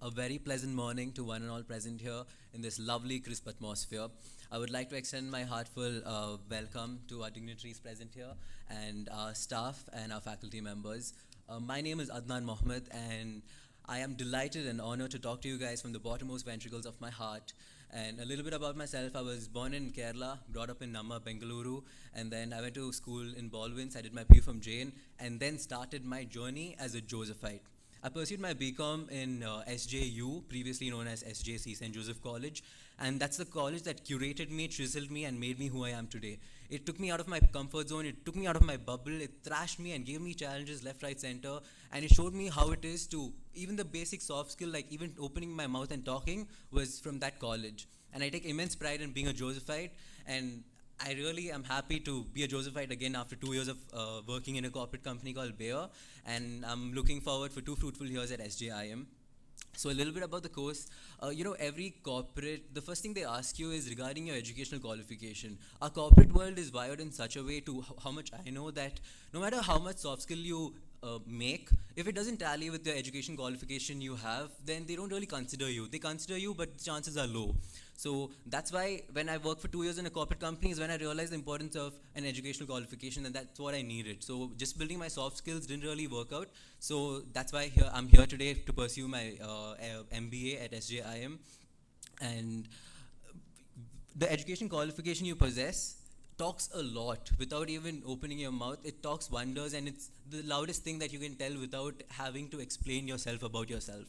S13: A very pleasant morning to one and all present here in this lovely, crisp atmosphere. I would like to extend my heartfelt welcome to our dignitaries present here and our staff and our faculty members. My name is Adnan Mohammed, and I am delighted and honored to talk to you guys from the bottommost ventricles of my heart And a little bit about myself, I was born in Kerala, brought up in Namma, Bengaluru, and then I went to school in Baldwin's. I did my PU from Jain, and then started my journey as a Josephite. I pursued my BCom in SJU, previously known as SJC, St. Joseph College, and that's the college that curated me, chiseled me, and made me who I am today. It took me out of my comfort zone, it took me out of my bubble, it thrashed me and gave me challenges left, right, center, and it showed me how it is to, even the basic soft skill, like even opening my mouth and talking, was from that college. And I take immense pride in being a Josephite, and I really am happy to be a Josephite again after 2 years of working in a corporate company called Bayer, and I'm looking forward for 2 fruitful years at SJIM. So a little bit about the course. Every corporate, the first thing they ask you is regarding your educational qualification. Our corporate world is wired in such a way, to how much I know, that no matter how much soft skill you make, if it doesn't tally with the education qualification you have, then they don't really consider you. They consider you, but the chances are low. So that's why when I worked for 2 years in a corporate company is when I realized the importance of an educational qualification, and that's what I needed. So just building my soft skills didn't really work out. So that's why I'm here today to pursue my MBA at SJIM. And the education qualification you possess talks a lot without even opening your mouth. It talks wonders, and it's the loudest thing that you can tell without having to explain yourself about yourself.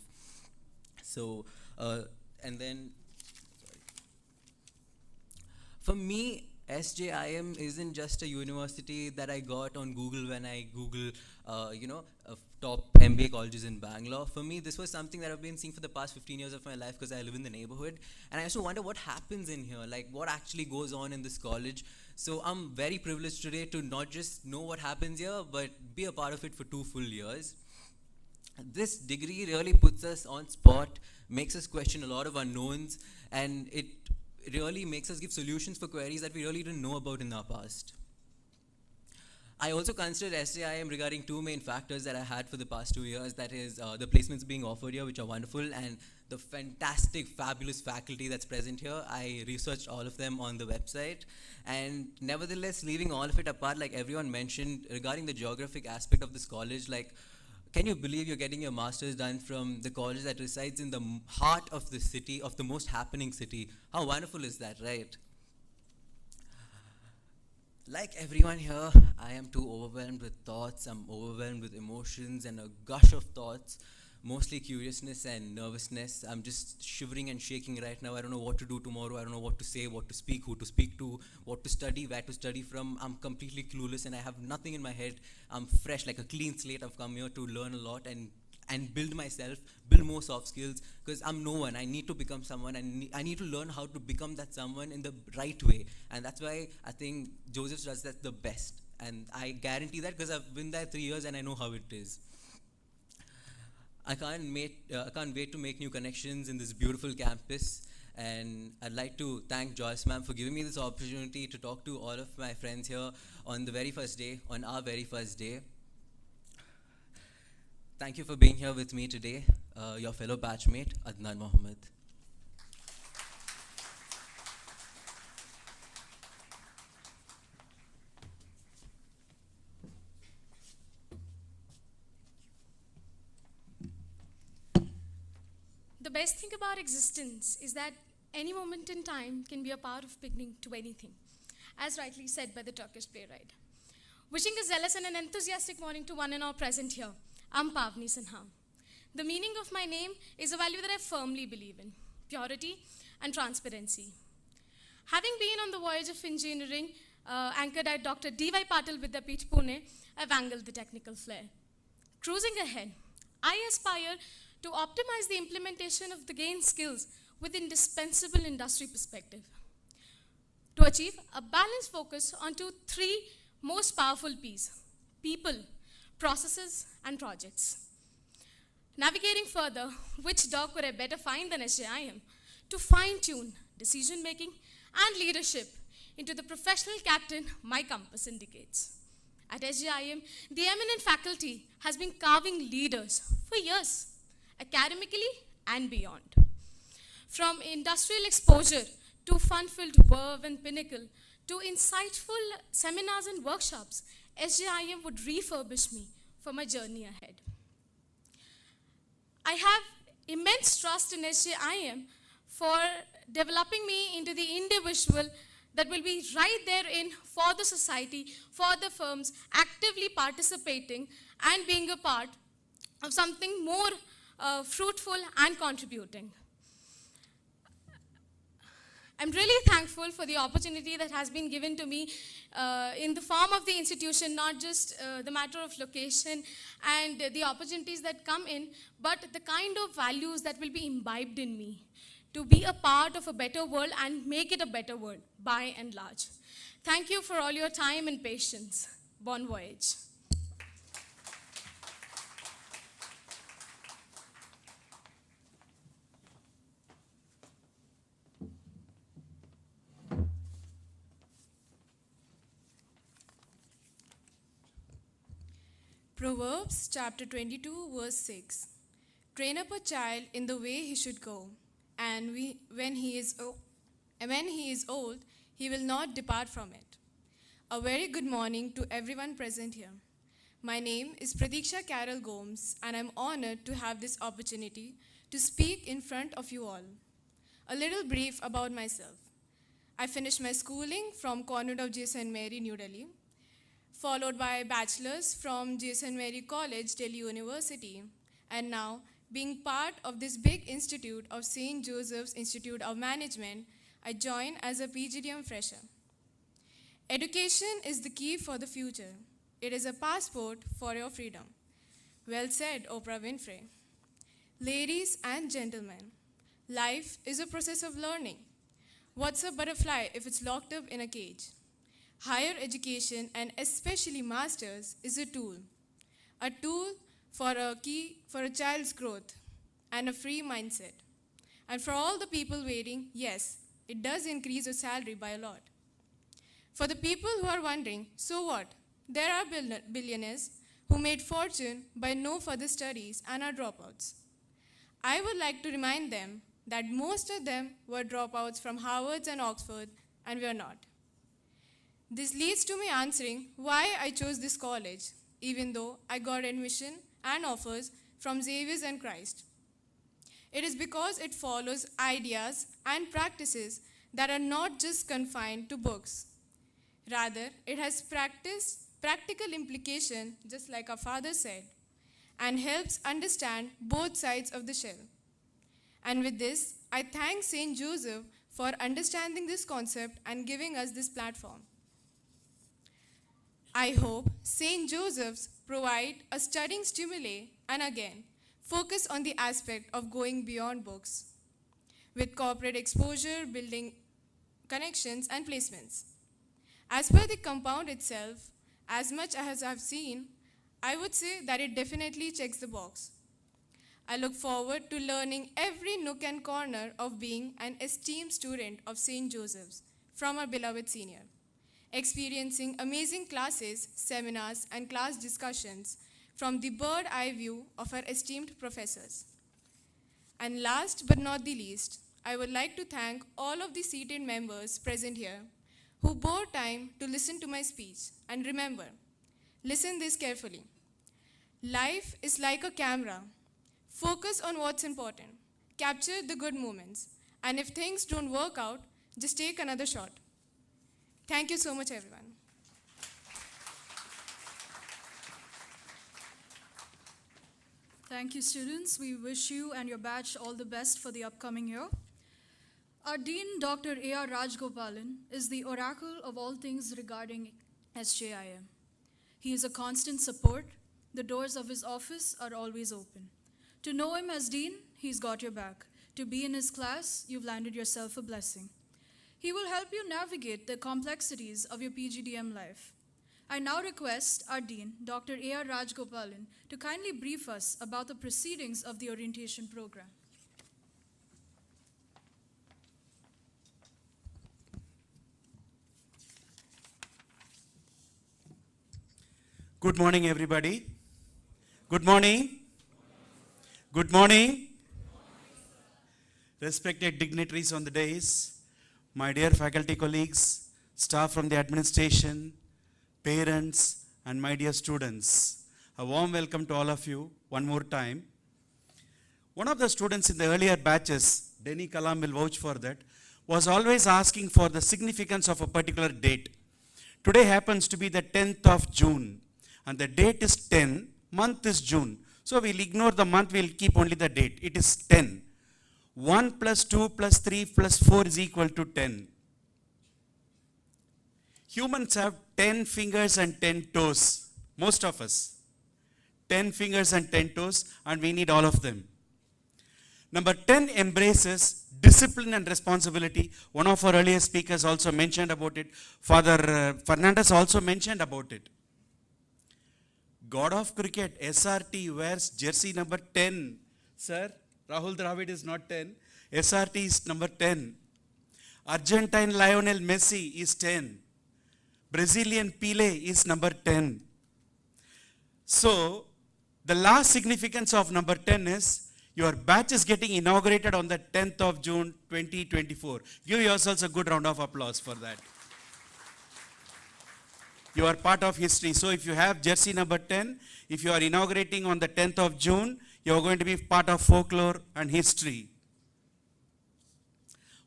S13: So, and then, for me, SJIM isn't just a university that I got on Google when I Google, top MBA colleges in Bangalore. For me, this was something that I've been seeing for the past 15 years of my life because I live in the neighborhood. And I also wonder what happens in here, like what actually goes on in this college. So I'm very privileged today to not just know what happens here, but be a part of it for 2 full years. This degree really puts us on spot, makes us question a lot of unknowns, and it really makes us give solutions for queries that we really didn't know about in our past. I also considered SJIM regarding 2 main factors that I had for the past 2 years. That is the placements being offered here, which are wonderful, and the fantastic, fabulous faculty that's present here. I researched all of them on the website. And nevertheless, leaving all of it apart, like everyone mentioned, regarding the geographic aspect of this college, like, can you believe you're getting your master's done from the college that resides in the heart of the city, of the most happening city? How wonderful is that, right? Like everyone here, I am too overwhelmed with thoughts. I'm overwhelmed with emotions and a gush of thoughts, mostly curiousness and nervousness. I'm just shivering and shaking right now. I don't know what to do tomorrow. I don't know what to say, what to speak, who to speak to, what to study, where to study from. I'm completely clueless and I have nothing in my head. I'm fresh, like a clean slate. I've come here to learn a lot and build myself, build more soft skills, because I'm no one. I need to become someone, and I need to learn how to become that someone in the right way. And that's why I think Joseph does that the best. And I guarantee that because I've been there 3 years and I know how it is. I can't wait to make new connections in this beautiful campus. And I'd like to thank Joyce ma'am for giving me this opportunity to talk to all of my friends here on the very first day, on our very first day. Thank you for being here with me today, your fellow batchmate, Adnan Mohammed.
S14: The best thing about existence is that any moment in time can be a part of beginning to anything, as rightly said by the Turkish playwright. Wishing a zealous and an enthusiastic morning to one and all present here. I'm Pavni Sinha. The meaning of my name is a value that I firmly believe in, purity and transparency. Having been on the voyage of engineering, anchored at Dr. D.Y. Patil Vidyapeeth, Pune, I've angled the technical flair. Cruising ahead, I aspire to optimize the implementation of the gained skills with indispensable industry perspective. To achieve a balanced focus onto 3 most powerful P's: people, processes, and projects. Navigating further, which dog could I better find than SJIM to fine-tune decision-making and leadership into the professional captain my compass indicates. At SJIM, the eminent faculty has been carving leaders for years, academically and beyond. From industrial exposure to fun-filled verve and pinnacle to insightful seminars and workshops, SJIM would refurbish me for my journey ahead. I have immense trust in SJIM
S15: for developing me into the individual that will be right there in for the society, for the firms, actively participating and being a part of something more fruitful and contributing. I'm really thankful for the opportunity that has been given to me in the form of the institution, not just the matter of location and the opportunities that come in, but the kind of values that will be imbibed in me to be a part of a better world and make it a better world by and large. Thank you for all your time and patience. Bon voyage.
S16: Proverbs chapter 22 verse 6. Train up a child in the way he should go, and when he is old, he will not depart from it. A very good morning to everyone present here. My name is Pratiksha Carol Gomes, and I'm honored to have this opportunity to speak in front of you all. A little brief about myself. I finished my schooling from Convent of J. St. Mary, New Delhi, followed by a bachelor's from J. St. Mary College, Delhi University, and now being part of this big institute of St. Joseph's Institute of Management, I joined as a PGDM fresher. Education is the key for the future. It is a passport for your freedom. Well said, Oprah Winfrey. Ladies and gentlemen, life is a process of learning. What's a butterfly if it's locked up in a cage? Higher education, and especially masters, is a tool for a child's growth and a free mindset. And for all the people waiting, yes, it does increase your salary by a lot. For the people who are wondering, so what? There are billionaires who made fortune by no further studies and are dropouts. I would like to remind them that most of them were dropouts from Harvard and Oxford, and we are not. This leads to me answering why I chose this college, even though I got admission and offers from 𝐻𝐫𝐿 and Christ. It is because it follows ideas and practices that are not just confined to books. Rather, it has practical implication, just like our father said, and helps understand both sides of the shell. And with this, I thank St. Joseph for understanding this concept and giving us this platform. I hope St. Joseph's provide a studying stimuli and again, focus on the aspect of going beyond books with corporate exposure, building connections and placements. As per the compound itself, as much as I've seen, I would say that it definitely checks the box. I look forward to learning every nook and corner of being an esteemed student of St. Joseph's from our beloved senior, experiencing amazing classes, seminars, and class discussions from the bird eye view of our esteemed professors. And last but not the least, I would like to thank all of the seated members present here who bore time to listen to my speech. And remember, listen this carefully. Life is like a camera. Focus on what's important. Capture the good moments. And if things don't work out, just take another shot. Thank you so much, everyone.
S1: Thank you, students. We wish you and your batch all the best for the upcoming year. Our Dean, Dr. A R Rajagopalan, is the oracle of all things regarding SJIM. He is a constant support. The doors of his office are always open. To know him as Dean, he's got your back. To be in his class, you've landed yourself a blessing. He will help you navigate the complexities of your PGDM life. I now request our Dean, Dr. A R Rajagopalan, to kindly brief us about the proceedings of the orientation program.
S3: Good morning, everybody. Good morning. Good morning. Respected dignitaries on the dais, my dear faculty colleagues, staff from the administration, parents, and my dear students. A warm welcome to all of you one more time. One of the students in the earlier batches
S17: Denny Kalam will vouch for that, was always asking for the significance of a particular date. Today happens to be the 10th of June, and the date is 10, month is June. So we'll ignore the month, we'll keep only the date. It is 10. 1 plus 2 plus 3 plus 4 is equal to 10. Humans have 10 fingers and 10 toes, most of us. 10 fingers and 10 toes, and we need all of them. Number 10 embraces discipline and responsibility. One of our earlier speakers also mentioned about it. Father Fernandes also mentioned about it. God of cricket, SRT wears jersey number 10. Sir, Rahul Dravid is not 10. SRT is number 10. Argentine Lionel Messi is 10. Brazilian Pele is number 10. So, the last significance of number 10 is your batch is getting inaugurated on the 10th of June 2024. Give yourselves a good round of applause for that. You are part of history. So if you have jersey number 10, if you are inaugurating on the 10th of June, you are going to be part of folklore and history.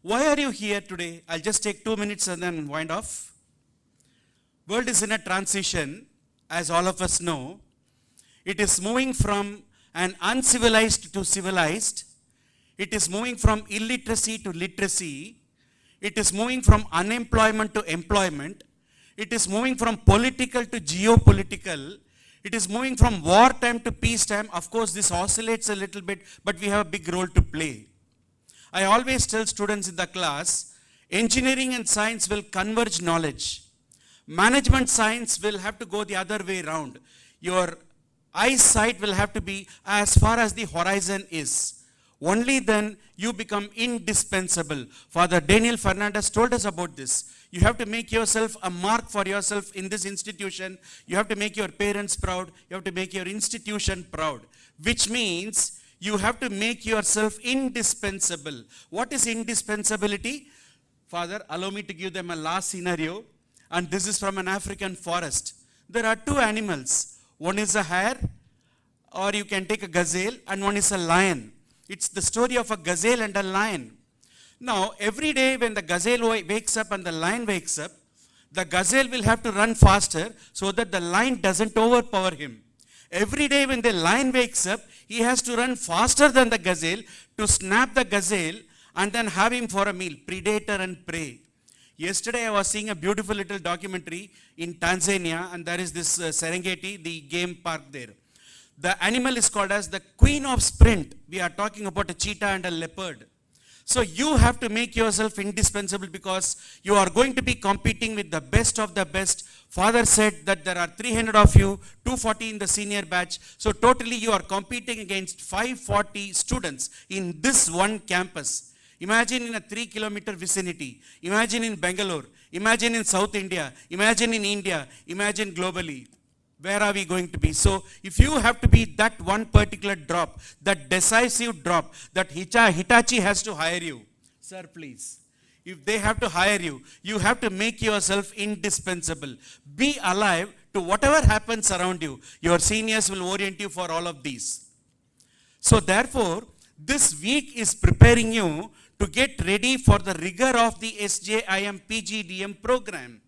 S17: Why are you here today? I'll just take 2 minutes and then wind off. World is in a transition, as all of us know. It is moving from an uncivilized to civilized. It is moving from illiteracy to literacy. It is moving from unemployment to employment. It is moving from political to geopolitical. It is moving from wartime to peacetime. Of course, this oscillates a little bit, but we have a big role to play. I always tell students in the class, engineering and science will converge knowledge. Management science will have to go the other way around. Your eyesight will have to be as far as the horizon is. Only then you become indispensable. Father Daniel Fernandes told us about this. You have to make yourself a mark for yourself in this institution. You have to make your parents proud. You have to make your institution proud. Which means you have to make yourself indispensable. What is indispensability? Father, allow me to give them a last scenario. And this is from an African forest. There are two animals. One is a hare, or you can take a gazelle, and one is a lion. It's the story of a gazelle and a lion. Now, every day when the gazelle wakes up and the lion wakes up, the gazelle will have to run faster so that the lion doesn't overpower him. Every day when the lion wakes up, he has to run faster than the gazelle to snap the gazelle and then have him for a meal, predator and prey. Yesterday I was seeing a beautiful little documentary in Tanzania, and there is this Serengeti, the game park there. The animal is called as the queen of sprint. We are talking about a cheetah and a leopard. So you have to make yourself indispensable because you are going to be competing with the best of the best. Father said that there are 300 of you, 240 in the senior batch. So totally you are competing against 540 students in this one campus. Imagine in a 3-kilometer vicinity. Imagine in Bangalore. Imagine in South India. Imagine in India. Imagine globally. Where are we going to be? So if you have to be that one particular drop, that decisive drop, that Hitachi has to hire you. Sir, please. If they have to hire you, you have to make yourself indispensable. Be alive to whatever happens around you. Your seniors will orient you for all of these. So therefore, this week is preparing you to get ready for the rigor of the SJIM PGDM program.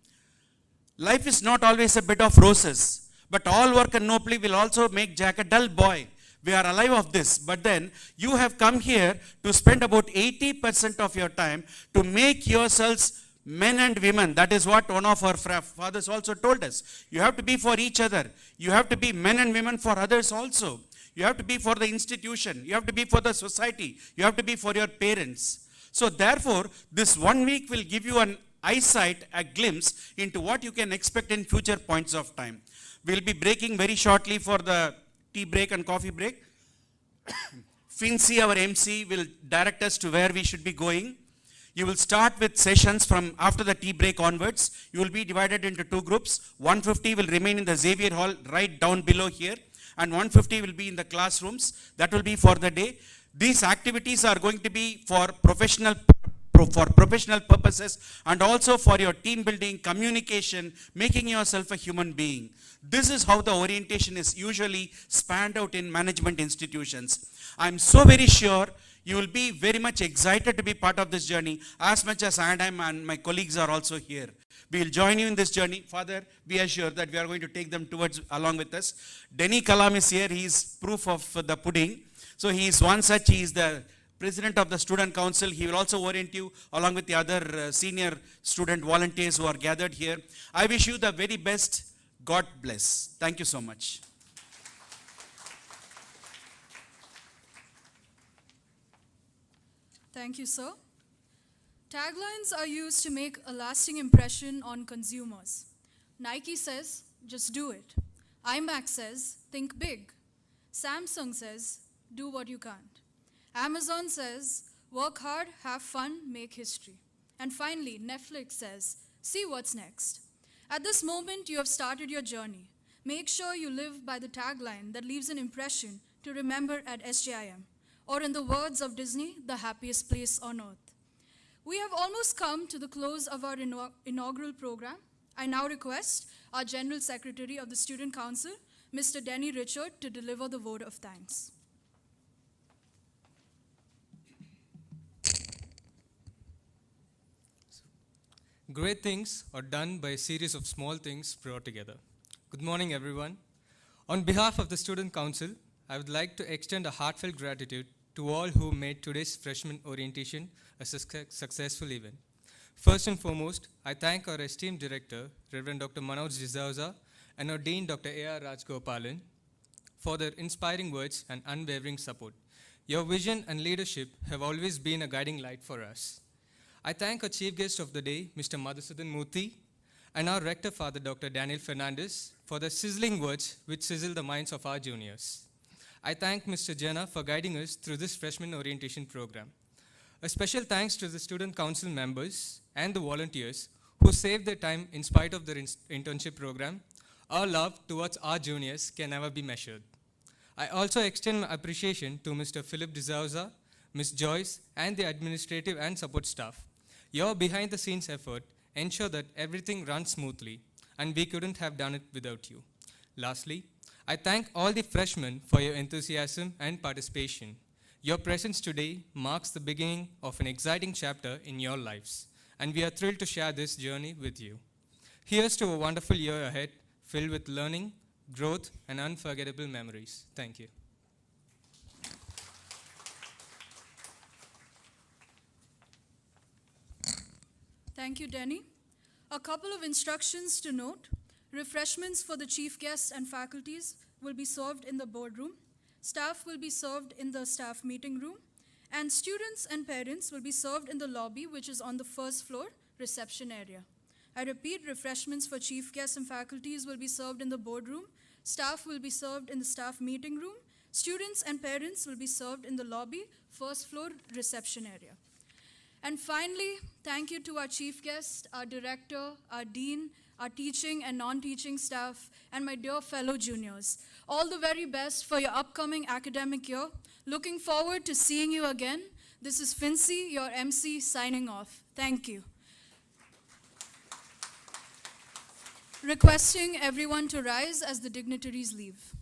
S17: Life is not always a bed of roses, but all work and no play will also make Jack a dull boy. We are alive of this, but then you have come here to spend about 80% of your time to make yourselves men and women. That is what one of our fathers also told us. You have to be for each other. You have to be men and women for others also. You have to be for the institution. You have to be for the society. You have to be for your parents. So therefore, this 1 week will give you an eyesight, a glimpse into what you can expect in future points of time. We'll be breaking very shortly for the tea break and coffee break. Fincy, our MC, will direct us to where we should be going. You will start with sessions from after the tea break onwards. You will be divided into two groups. 150 will remain in the Xavier Hall right down below here, and 150 will be in the classrooms. That will be for the day. These activities are going to be for professional purposes and also for your team building, communication, making yourself a human being. This is how the orientation is usually spanned out in management institutions. I'm so very sure You will be very much excited to be part of this journey as much as I am and my colleagues are also here. We will join you in this journey. Father, be assured that we are going to take them along with us. Denny Kalam is here. He is proof of the pudding. So he is one such. He is the president of the student council. He will also orient you along with the other senior student volunteers who are gathered here. I wish you the very best. God bless. Thank you so much.
S1: Thank you, sir. Taglines are used to make a lasting impression on consumers. Nike says, just do it. IMAX says, think big. Samsung says, do what you can't. Amazon says, work hard, have fun, make history. And finally, Netflix says, see what's next. At this moment, you have started your journey. Make sure you live by the tagline that leaves an impression to remember at SJIM, or in the words of Disney, the happiest place on earth. We have almost come to the close of our inaugural program. I now request our General Secretary of the Student Council, Mr. Denny Richard, to deliver the vote of thanks.
S18: Great things are done by a series of small things brought together. Good morning, everyone. On behalf of the Student Council, I would like to extend a heartfelt gratitude to all who made today's freshman orientation a successful event. First and foremost, I thank our esteemed director, Reverend Dr. Manoj D'Souza, and our Dean, Dr. A R Rajagopalan, for their inspiring words and unwavering support. Your vision and leadership have always been a guiding light for us. I thank our chief guest of the day, Mr. Madhusudan Murthy, and our rector, Father Dr. Daniel Fernandes, for the sizzling words which sizzle the minds of our juniors. I thank Mr. Jenna for guiding us through this freshman orientation program. A special thanks to the student council members and the volunteers who saved their time in spite of their internship program. Our love towards our juniors can never be measured. I also extend my appreciation to Mr. Philip D'Souza, Ms. Joyce, and the administrative and support staff. Your behind-the-scenes effort ensure that everything runs smoothly, and we couldn't have done it without you. Lastly, I thank all the freshmen for your enthusiasm and participation. Your presence today marks the beginning of an exciting chapter in your lives, and we are thrilled to share this journey with you. Here's to a wonderful year ahead, filled with learning, growth, and unforgettable memories. Thank you.
S1: Thank you, Denny. A couple of instructions to note. Refreshments for the chief guests and faculties will be served in the boardroom. Staff will be served in the staff meeting room. And students and parents will be served in the lobby, which is on the first floor reception area. I repeat, refreshments for chief guests and faculties will be served in the boardroom. Staff will be served in the staff meeting room. Students and parents will be served in the lobby, first floor reception area. And finally, thank you to our chief guest, our director, our dean, our teaching and non-teaching staff, and my dear fellow juniors. All the very best for your upcoming academic year. Looking forward to seeing you again. This is Fincy, your MC, signing off. Thank you. Requesting everyone to rise as the dignitaries leave.